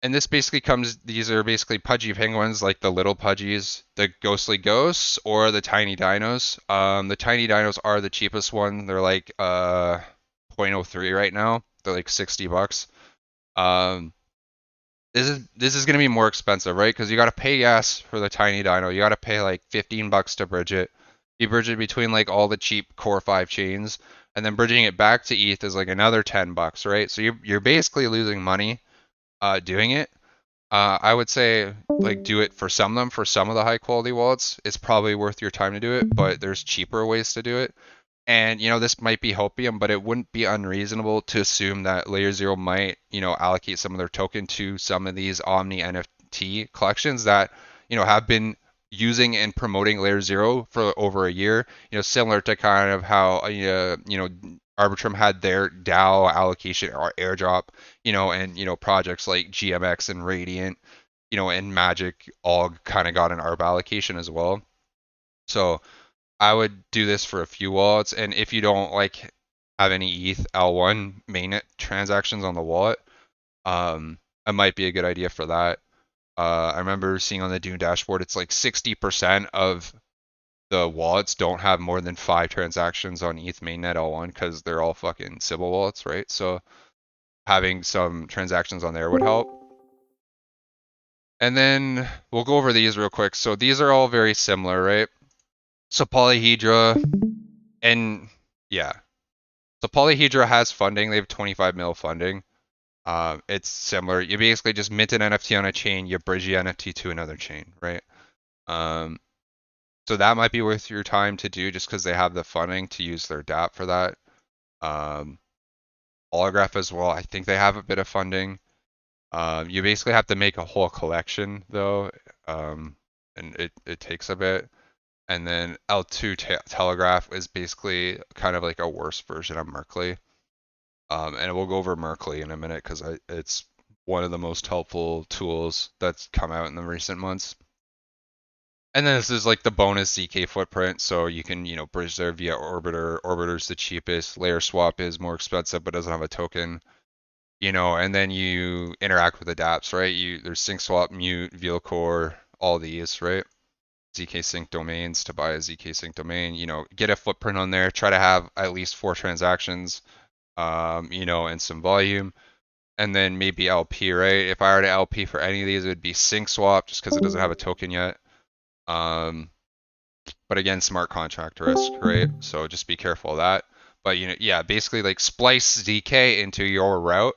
And this basically these are basically pudgy penguins, like the little pudgies, the ghostly ghosts, or the tiny dinos. The tiny dinos are the cheapest one. They're like 0.03 right now. They're like $60. Um, this is gonna be more expensive, right? Because you gotta pay gas for the tiny dino. You gotta pay like $15 to bridge it. You bridge it between like all the cheap Core 5 chains, and then bridging it back to ETH is like another $10, right? So you're basically losing money doing it. I would say like do it for some of them. For some of the high quality wallets, it's probably worth your time to do it, but there's cheaper ways to do it. And this might be hopium, but it wouldn't be unreasonable to assume that Layer Zero might, allocate some of their token to some of these Omni NFT collections that, have been using and promoting Layer Zero for over a year. Similar to kind of how Arbitrum had their DAO allocation or airdrop, and projects like GMX and Radiant, and Magic all kind of got an ARB allocation as well. So I would do this for a few wallets, and if you don't like have any ETH L1 mainnet transactions on the wallet, it might be a good idea for that. I remember seeing on the Dune dashboard, it's like 60% of the wallets don't have more than 5 transactions on ETH mainnet L1 because they're all fucking Sybil wallets, right? So having some transactions on there would help. And then we'll go over these real quick. So these are all very similar, right? So Polyhedra, and yeah. So Polyhedra has funding. They have 25 mil funding. It's similar. You basically just mint an NFT on a chain, you bridge the NFT to another chain, right? So that might be worth your time to do just because they have the funding to use their DApp for that. Holograph as well. I think they have a bit of funding. You basically have to make a whole collection though, and it takes a bit. And then L2 Telegraph is basically kind of like a worse version of Merkley. And we'll go over Merkley in a minute because it's one of the most helpful tools that's come out in the recent months. And then this is like the bonus ZK footprint, so you can, bridge there via Orbiter. Orbiter's the cheapest. Layer Swap is more expensive but doesn't have a token. And then you interact with the dApps, right? There's Sync Swap, Mute, VealCore, all these, right? ZK Sync domains to buy a ZK Sync domain. Get a footprint on there. Try to have at least 4 transactions, and some volume. And then maybe LP, right? If I were to LP for any of these, it would be Sync Swap just because it doesn't have a token yet. But again, smart contract risk, right? So just be careful of that. But yeah, basically like splice ZK into your route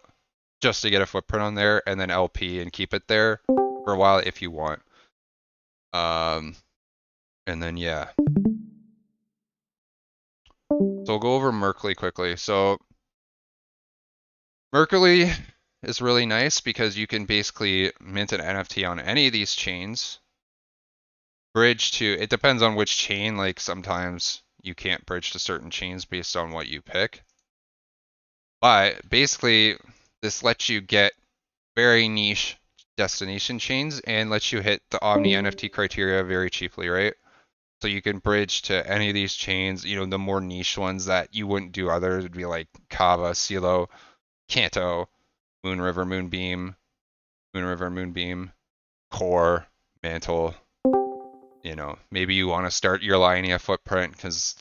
just to get a footprint on there, and then LP and keep it there for a while if you want. And then yeah. So we'll go over Merkley quickly. So Merkley is really nice because you can basically mint an NFT on any of these chains. Bridge to, it depends on which chain, like sometimes you can't bridge to certain chains based on what you pick. But basically, this lets you get very niche destination chains and lets you hit the Omni NFT criteria very cheaply, right? So you can bridge to any of these chains, the more niche ones that you wouldn't do others would be like Kava, Silo, Kanto, Moonriver, Moonbeam, Core, Mantle. Maybe you want to start your Linea footprint because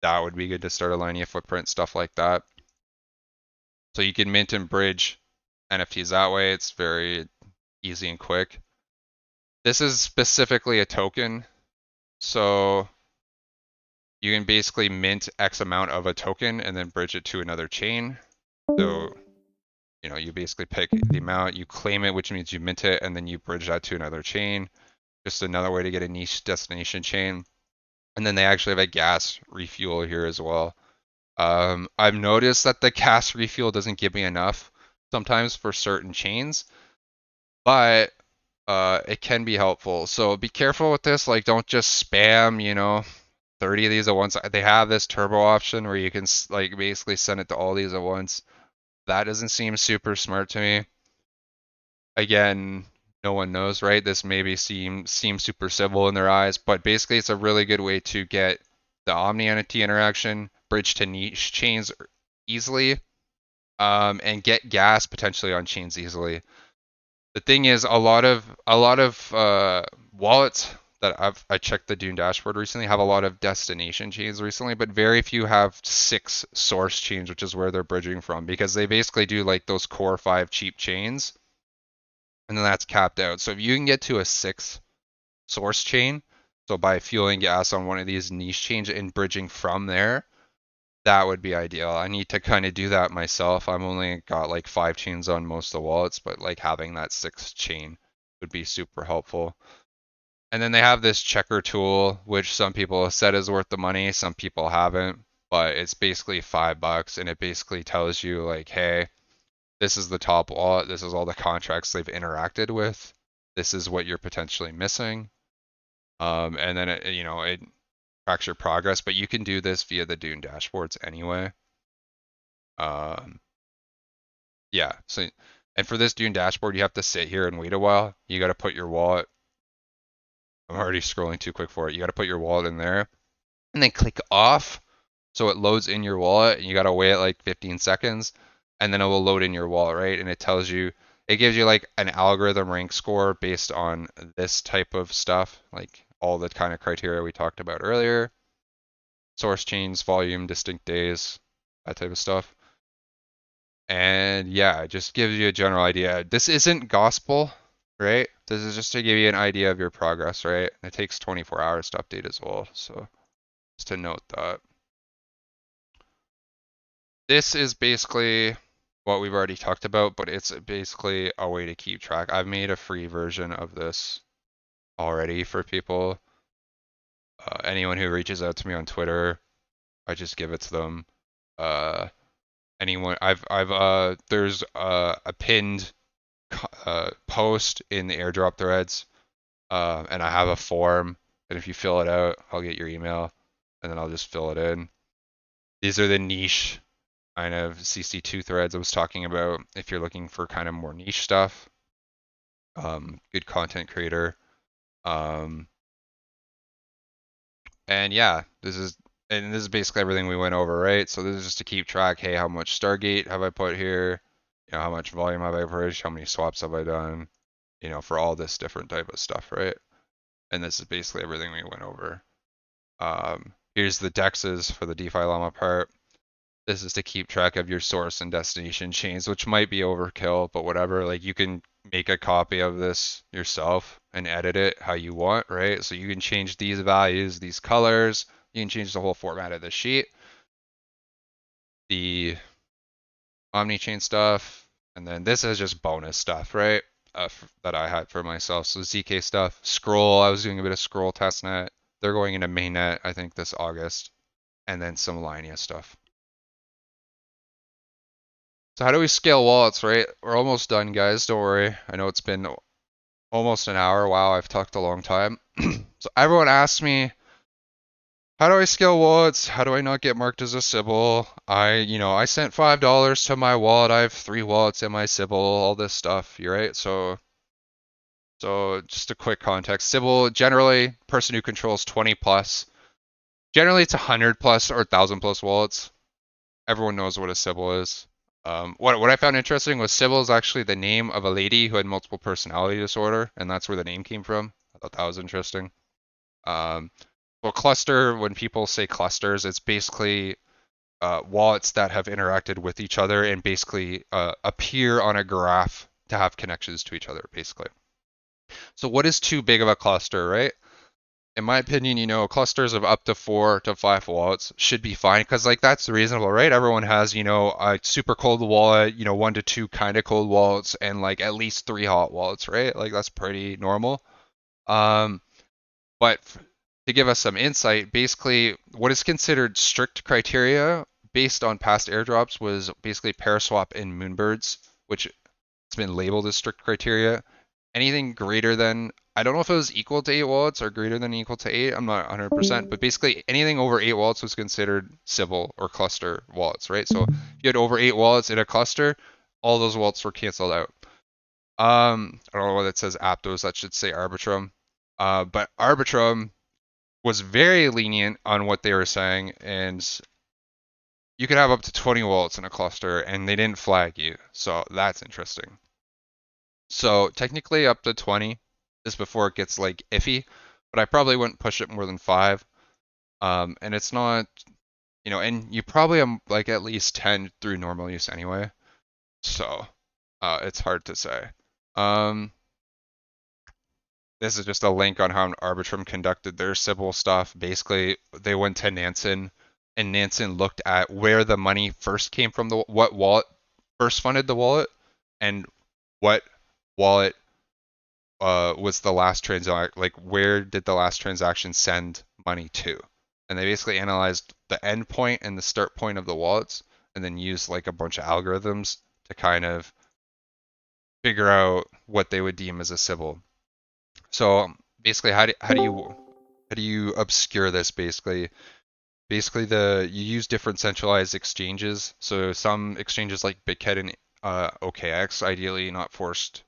that would be good to start a Linea footprint, stuff like that. So you can mint and bridge NFTs that way. It's very easy and quick. This is specifically a token. So you can basically mint X amount of a token and then bridge it to another chain. So, you basically pick the amount, you claim it, which means you mint it, and then you bridge that to another chain. Just another way to get a niche destination chain. And then they actually have a gas refuel here as well. I've noticed that the gas refuel doesn't give me enough sometimes for certain chains, but it can be helpful. So be careful with this. Like, don't just spam, 30 of these at once. They have this turbo option where you can like basically send it to all these at once. That doesn't seem super smart to me. Again, no one knows, right? This maybe seems super civil in their eyes, but basically it's a really good way to get the Omni entity interaction, bridge to niche chains easily, and get gas potentially on chains easily. The thing is, a lot of wallets that I checked the Dune dashboard recently have a lot of destination chains recently, but very few have 6 source chains, which is where they're bridging from, because they basically do like those core 5 cheap chains, and then that's capped out. So if you can get to a 6 source chain, so by fueling gas on one of these niche chains and bridging from there, that would be ideal. I need to kind of do that myself. I'm only got like 5 chains on most of the wallets, but like having that 6th chain would be super helpful. And then they have this checker tool, which some people have said is worth the money, some people haven't, but it's basically $5 and it basically tells you like, hey, this is the top wallet, this is all the contracts they've interacted with, this is what you're potentially missing. And then it tracks your progress, but you can do this via the Dune dashboards anyway. Yeah, so, and for this Dune dashboard, you have to sit here and wait a while. You got to put your wallet. I'm already scrolling too quick for it. You got to put your wallet in there and then click off. So it loads in your wallet and you got to wait like 15 seconds and then it will load in your wallet, right? And it tells you, it gives you like an algorithm rank score based on this type of stuff, like all the kind of criteria we talked about earlier. Source chains, volume, distinct days, that type of stuff. And yeah, it just gives you a general idea. This isn't gospel, right? This is just to give you an idea of your progress, right? It takes 24 hours to update as well. So just to note that. This is basically what we've already talked about, but it's basically a way to keep track. I've made a free version of this already for people. Anyone who reaches out to me on Twitter, I just give it to them. Anyone, there's a pinned post in the airdrop threads, and I have a form, and if you fill it out, I'll get your email, and then I'll just fill it in. These are the niche kind of CC2 threads I was talking about if you're looking for kind of more niche stuff. Good content creator. And yeah, this is basically everything we went over, right? So this is just to keep track, hey, how much Stargate have I put here? How much volume have I pushed? How many swaps have I done? For all this different type of stuff, right? And this is basically everything we went over. Here's the dexes for the DeFi Llama part. This is to keep track of your source and destination chains, which might be overkill, but whatever. Like you can make a copy of this yourself and edit it how you want, right? So you can change these values, these colors. You can change the whole format of the sheet. The omni-chain stuff, and then this is just bonus stuff, right? That I had for myself. So ZK stuff, Scroll. I was doing a bit of Scroll testnet. They're going into mainnet, I think, this August, and then some Linea stuff. So how do we scale wallets, right? We're almost done, guys. Don't worry. I know it's been almost an hour. Wow, I've talked a long time. So everyone asks me, how do I scale wallets? How do I not get marked as a Sybil? I sent $5 to my wallet. I have 3 wallets in my Sybil, all this stuff, right? So just a quick context. Sybil, generally, person who controls 20 plus. Generally, it's 100 plus or 1,000 plus wallets. Everyone knows what a Sybil is. What I found interesting was Sybil is actually the name of a lady who had multiple personality disorder, and that's where the name came from. I thought that was interesting. Well, cluster, when people say clusters, it's basically wallets that have interacted with each other and basically appear on a graph to have connections to each other, basically. So what is too big of a cluster, right? In my opinion, clusters of up to 4 to 5 wallets should be fine because like that's reasonable, right? Everyone has, a super cold wallet, 1 to 2 kind of cold wallets and like at least 3 hot wallets, right? Like that's pretty normal. But to give us some insight, basically what is considered strict criteria based on past airdrops was basically Paraswap and Moonbirds, which it's been labeled as strict criteria. Anything greater than, I don't know if it was equal to 8 wallets or greater than equal to 8, I'm not 100%, but basically anything over 8 wallets was considered Sybil or cluster wallets, right? So if you had over 8 wallets in a cluster, all those wallets were canceled out. I don't know what it says Aptos, that should say Arbitrum. But Arbitrum was very lenient on what they were saying, and you could have up to 20 wallets in a cluster, and they didn't flag you. So that's interesting. So technically up to 20 is before it gets like iffy, but I probably wouldn't push it more than 5. And it's not, and you probably have like at least 10 through normal use anyway. So it's hard to say. This is just a link on how Arbitrum conducted their Sybil stuff. Basically, they went to Nansen, and Nansen looked at where the money first came from, what wallet first funded the wallet, and what wallet was the last transaction, like where did the last transaction send money to? And they basically analyzed the end point and the start point of the wallets, and then used like a bunch of algorithms to kind of figure out what they would deem as a Sybil. So basically, how do you obscure this? Basically, you use different centralized exchanges. So some exchanges like Bitget and OKX, ideally not forced.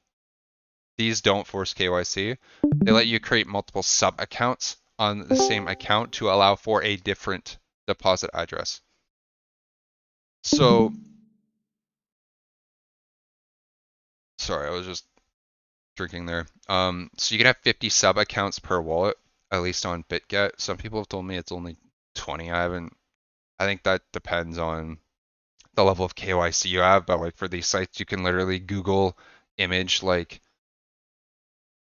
These don't force KYC. They let you create multiple sub accounts on the same account to allow for a different deposit address. So, sorry, I was just drinking there. So you can have 50 sub accounts per wallet, at least on Bitget. Some people have told me it's only 20. I think that depends on the level of KYC you have, but like for these sites, you can literally Google image, like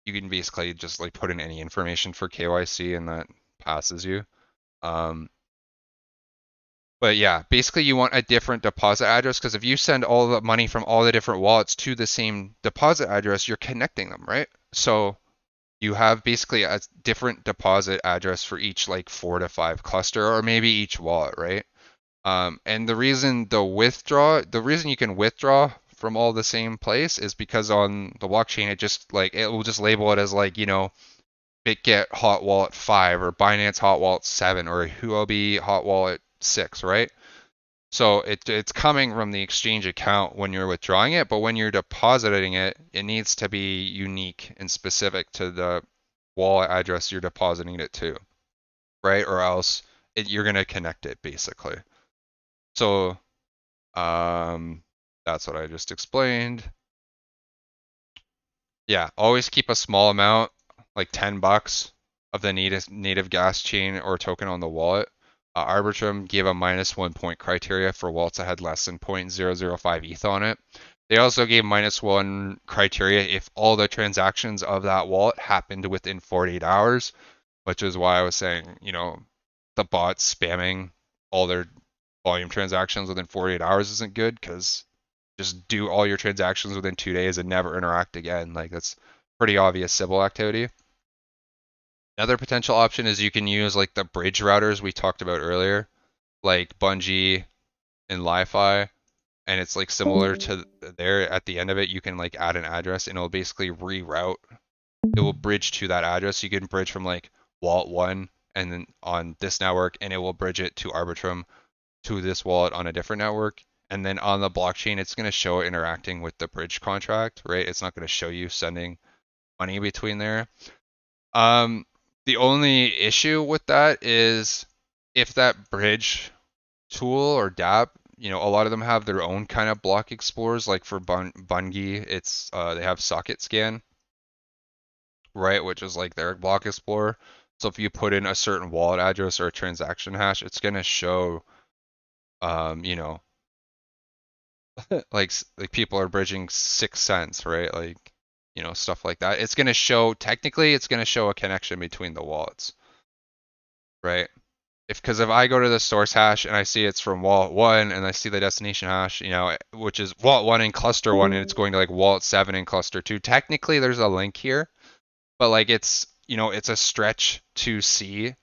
you can basically just like put in any information for KYC and that passes you. But yeah, basically you want a different deposit address because if you send all the money from all the different wallets to the same deposit address, you're connecting them, right? So you have basically a different deposit address for each like 4 to 5 cluster or maybe each wallet, right? And the reason you can withdraw from all the same place is because on the blockchain, it will just label it as like, Bitget hot wallet 5 or Binance hot wallet 7 or Huobi hot wallet 6, right? So it's coming from the exchange account when you're withdrawing it, but when you're depositing it, it needs to be unique and specific to the wallet address you're depositing it to, right? Or else you're going to connect it basically. So that's what I just explained. Yeah, always keep a small amount, like $10, of the native gas chain or token on the wallet. Arbitrum gave a -1 point criteria for wallets that had less than 0.005 ETH on it. They also gave -1 criteria if all the transactions of that wallet happened within 48 hours, which is why I was saying, the bots spamming all their volume transactions within 48 hours isn't good, because just do all your transactions within 2 days and never interact again. Like, that's pretty obvious Sybil activity. Another potential option is you can use like the bridge routers we talked about earlier, like Bungee and Li-Fi, and it's like similar to there. At the end of it, you can like add an address and it'll basically reroute. It will bridge to that address. You can bridge from like wallet 1 and then on this network, and it will bridge it to Arbitrum to this wallet on a different network. And then on the blockchain, it's going to show it interacting with the bridge contract, right? It's not going to show you sending money between there. The only issue with that is if that bridge tool or dApp, a lot of them have their own kind of block explorers. Like for Bungee, it's they have socket scan, right, which is like their block explorer. So if you put in a certain wallet address or a transaction hash, it's gonna show, you know, like people are bridging 6 cents, right? Like, stuff like that. It's gonna show, technically, it's gonna show a connection between the wallets, right? Because if I go to the source hash and I see it's from wallet 1 and I see the destination hash, which is wallet 1 in cluster 1 and it's going to like wallet 7 in cluster 2, technically there's a link here, but like it's a stretch to see.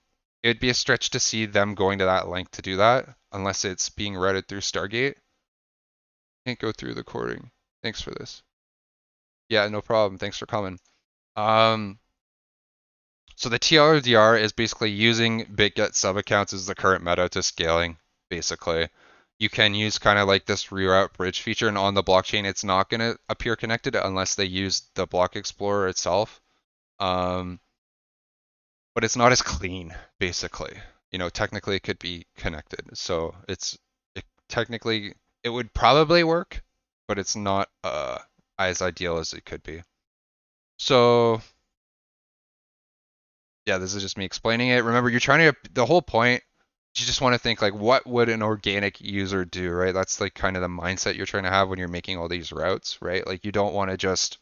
It would be a stretch to see them going to that link to do that unless it's being routed through Stargate. Can't go through the recording. Thanks for this. Yeah, no problem. Thanks for coming. So the TLDR is basically using BitGet sub-accounts as the current meta to scaling, basically. You can use kind of like this reroute bridge feature, and on the blockchain, it's not going to appear connected unless they use the block explorer itself. But it's not as clean, basically. Technically it could be connected. So technically, it would probably work, but it's not as ideal as it could be. So yeah, this is just me explaining it. Remember, the whole point, you just want to think like, what would an organic user do, right? That's like kind of the mindset you're trying to have when you're making all these routes, right? Like you don't want to just,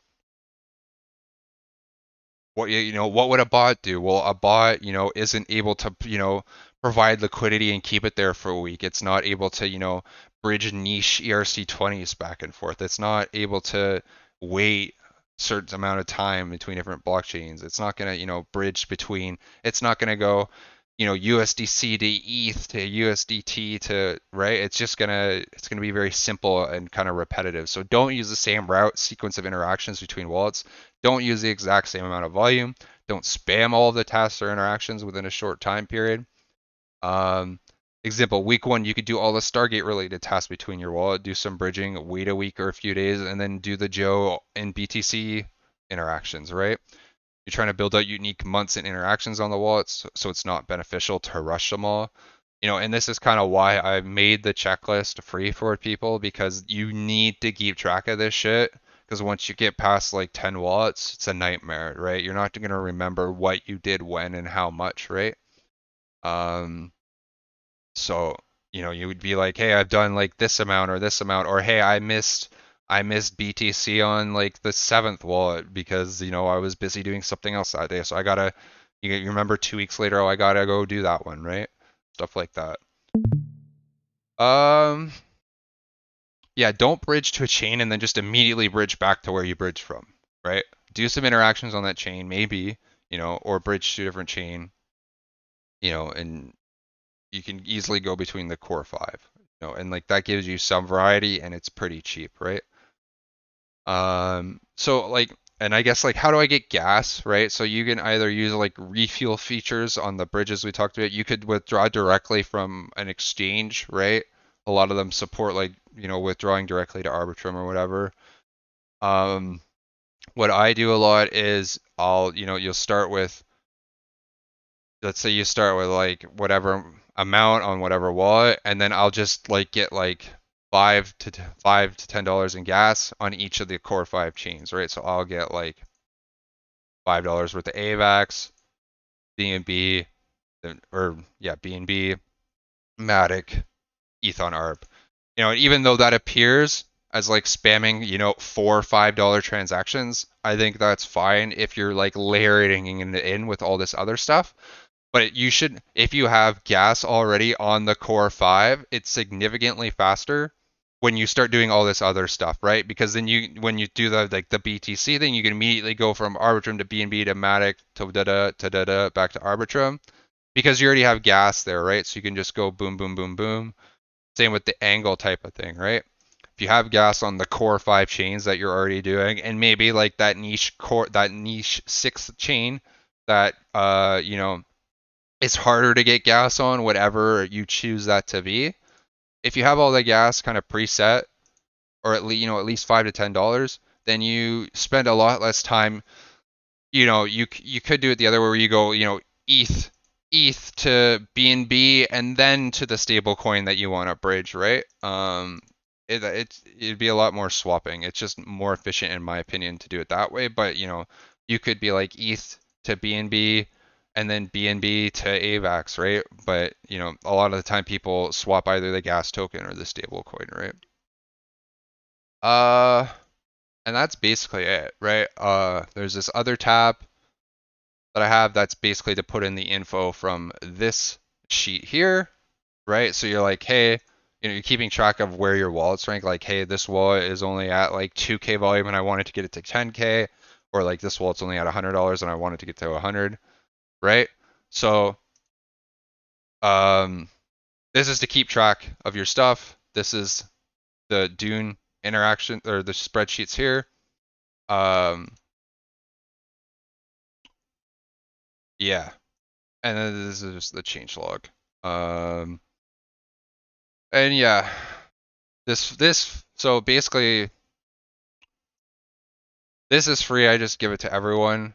what would a bot do? Well, a bot, isn't able to, provide liquidity and keep it there for a week. It's not able to, bridge niche ERC20s back and forth. It's not able to wait certain amount of time between different blockchains. It's not going to, bridge between, it's not going to go, USDC to ETH to USDT to, right? It's gonna be very simple and kind of repetitive. So don't use the same route sequence of interactions between wallets. Don't use the exact same amount of volume. Don't spam all of the tasks or interactions within a short time period. Example, week 1, you could do all the Stargate related tasks between your wallet, do some bridging, wait a week or a few days, and then do the Joe and BTC interactions, right? You're trying to build out unique months and interactions on the wallets, so it's not beneficial to rush them all. And this is kind of why I made the checklist free for people, because you need to keep track of this shit. Because once you get past like 10 wallets, it's a nightmare, right? You're not going to remember what you did when and how much, right? So, you would be like, hey, I've done like this amount or this amount, or hey, I missed BTC on like the 7th wallet because, I was busy doing something else that day. So you remember 2 weeks later, oh, I gotta go do that one, right? Stuff like that. Yeah, don't bridge to a chain and then just immediately bridge back to where you bridged from, right? Do some interactions on that chain, maybe, or bridge to a different chain, and you can easily go between the core 5, and like that gives you some variety and it's pretty cheap, right? So like, and I guess like, how do I get gas, right? So you can either use like refuel features on the bridges we talked about. You could withdraw directly from an exchange, right? A lot of them support like, withdrawing directly to Arbitrum or whatever. What I do a lot is you'll start with, let's say you start with like whatever amount on whatever wallet, and then I'll just like get like $5 to $10 in gas on each of the core 5 chains, right? So I'll get like $5 worth of AVAX, BNB, or yeah, BNB, Matic, ETH on ARB. Even though that appears as like spamming, $4 or $5 transactions, I think that's fine if you're like layering it in with all this other stuff. But you should, if you have gas already on the core five, it's significantly faster when you start doing all this other stuff, right? Because then when you do the BTC thing, you can immediately go from Arbitrum to BNB to Matic to back to Arbitrum because you already have gas there, right? So you can just go boom, boom, boom, boom. Same with the angle type of thing, right? If you have gas on the core five chains that you're already doing, and maybe like that niche sixth chain that it's harder to get gas on, whatever you choose that to be. If you have all the gas kind of preset, or at least $5 to $10, then you spend a lot less time. You could do it the other way where you go, ETH ETH to BNB and then to the stable coin that you want to bridge, right? It'd be a lot more swapping. It's just more efficient in my opinion to do it that way. But you could be like ETH to BNB and then BNB to AVAX, right? But a lot of the time people swap either the gas token or the stable coin, right? Uh, and that's basically it, right? There's this other tab that I have that's basically to put in the info from this sheet here, right? So you're like, hey, you're keeping track of where your wallet's rank. Like, hey, this wallet is only at like 2K volume and I wanted to get it to 10K, or like this wallet's only at $100 and I wanted to get to 100, right? So, um, this is to keep track of your stuff. This is the Dune interaction or the spreadsheets here. Um, yeah, and then this is just the change log. And yeah, so basically this is free. I just give it to everyone.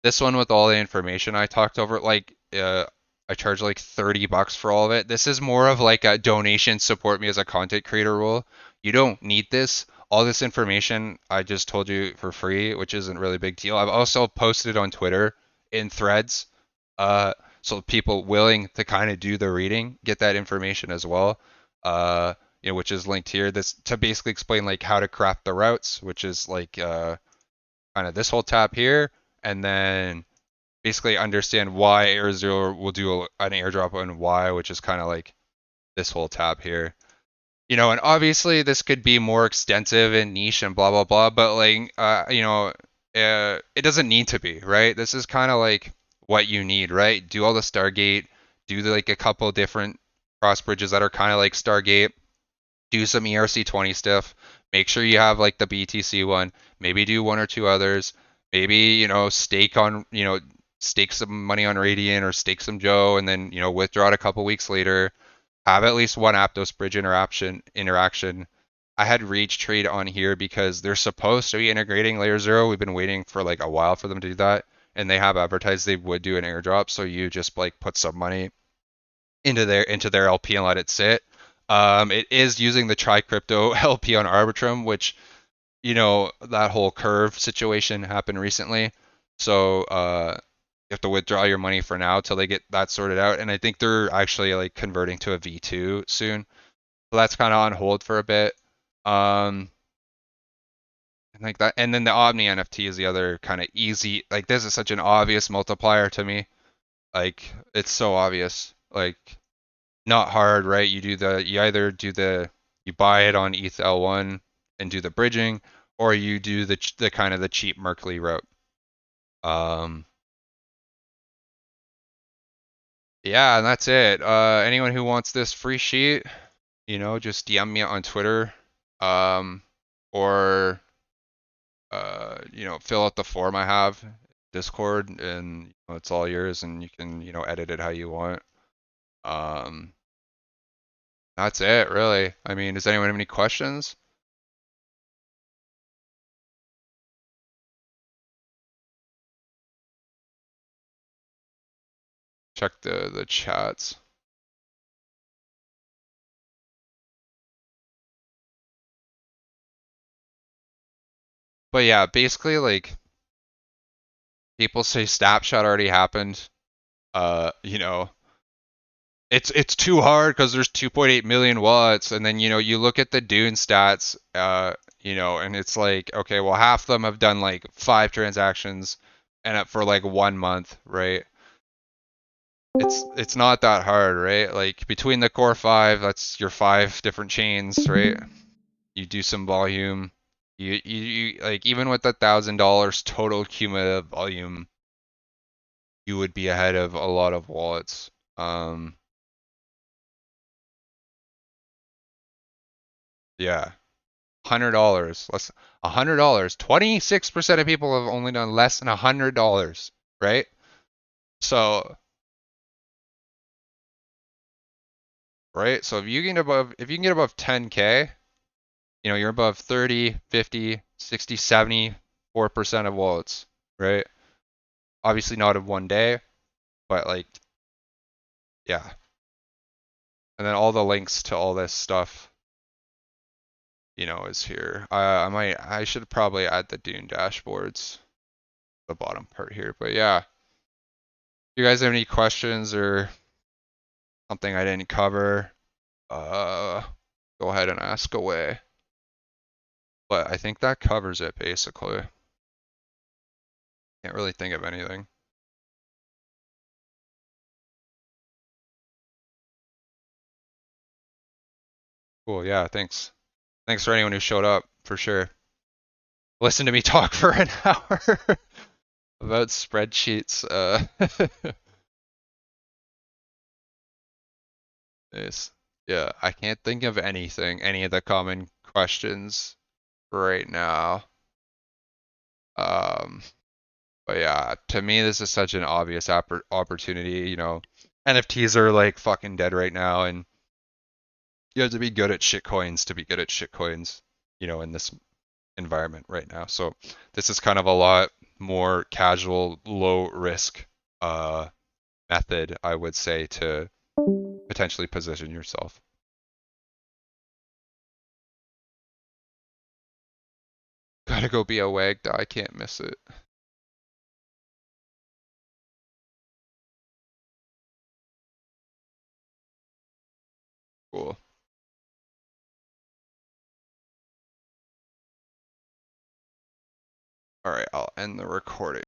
This one with all the information I talked over, like I charge like $30 for all of it. This is more of like a donation, support me as a content creator rule. You don't need this. All this information I just told you for free, which isn't really a big deal. I've also posted on Twitter in threads, uh, so people willing to kind of do the reading get that information as well. Uh, which is linked here. This to basically explain like how to craft the routes, which is like kind of this whole tab here, and then basically understand why Air Zero will do an airdrop on why, which is kind of like this whole tab here. And obviously this could be more extensive and niche and blah blah blah, but like it doesn't need to be, right? This is kind of like what you need, right? Do all the Stargate, do like a couple different cross bridges that are kind of like Stargate, do some ERC20 stuff. Make sure you have like the BTC one. Maybe do one or two others. Maybe, stake some money on Radiant or stake some Joe and then, withdraw it a couple weeks later. Have at least one Aptos bridge interaction. I had Reach Trade on here because they're supposed to be integrating Layer Zero. We've been waiting for like a while for them to do that. And they have advertised they would do an airdrop. So you just like put some money into their LP and let it sit. It is using the Try Crypto LP on Arbitrum, which that whole curve situation happened recently. So you have to withdraw your money for now till they get that sorted out. And I think they're actually like converting to a V2 soon. So that's kind of on hold for a bit. And like that, and then the Omni NFT is the other kind of easy. Like this is such an obvious multiplier to me. Like it's so obvious. Like not hard, right? You buy it on ETH L1 and do the bridging, or you do the kind of the cheap Merkley route. Um, yeah, and that's it. Anyone who wants this free sheet, just DM me on Twitter, um, or fill out the form I have Discord, and it's all yours, and you can edit it how you want. Um, that's it, really. I mean, does anyone have any questions? Check the chats. But yeah, basically like people say snapshot already happened. You know, it's too hard because there's 2.8 million wallets, and then you look at the Dune stats, and it's like, okay, well, half of them have done like 5 transactions, and for like 1 month, right? It's not that hard, right? Like between the core five, that's your 5 different chains, right? You do some volume. You like, even with $1,000 total cumulative volume, you would be ahead of a lot of wallets. Yeah, $100, less $100. 26% of people have only done less than $100, right? So, right? So if you can get above 10K, you're above 30, 50, 60, 74% of wallets, right? Obviously not of one day, but like, yeah. And then all the links to all this stuff, is here. I should probably add the Dune dashboards, the bottom part here. But yeah, you guys have any questions or something I didn't cover, uh, go ahead and ask away. But I think that covers it basically. Can't really think of anything. Cool. Yeah. Thanks. Thanks for anyone who showed up for sure. Listen to me talk for an hour about spreadsheets. Nice. Yeah, I can't think of any of the common questions right now. Um, but yeah, to me, this is such an obvious opportunity. NFTs are like fucking dead right now, and you have to be good at shitcoins to be good at shitcoins, in this environment right now. So this is kind of a lot more casual, low risk uh method, I would say, to potentially position yourself. Gotta go be a wag, I can't miss it. Cool. All right, I'll end the recording.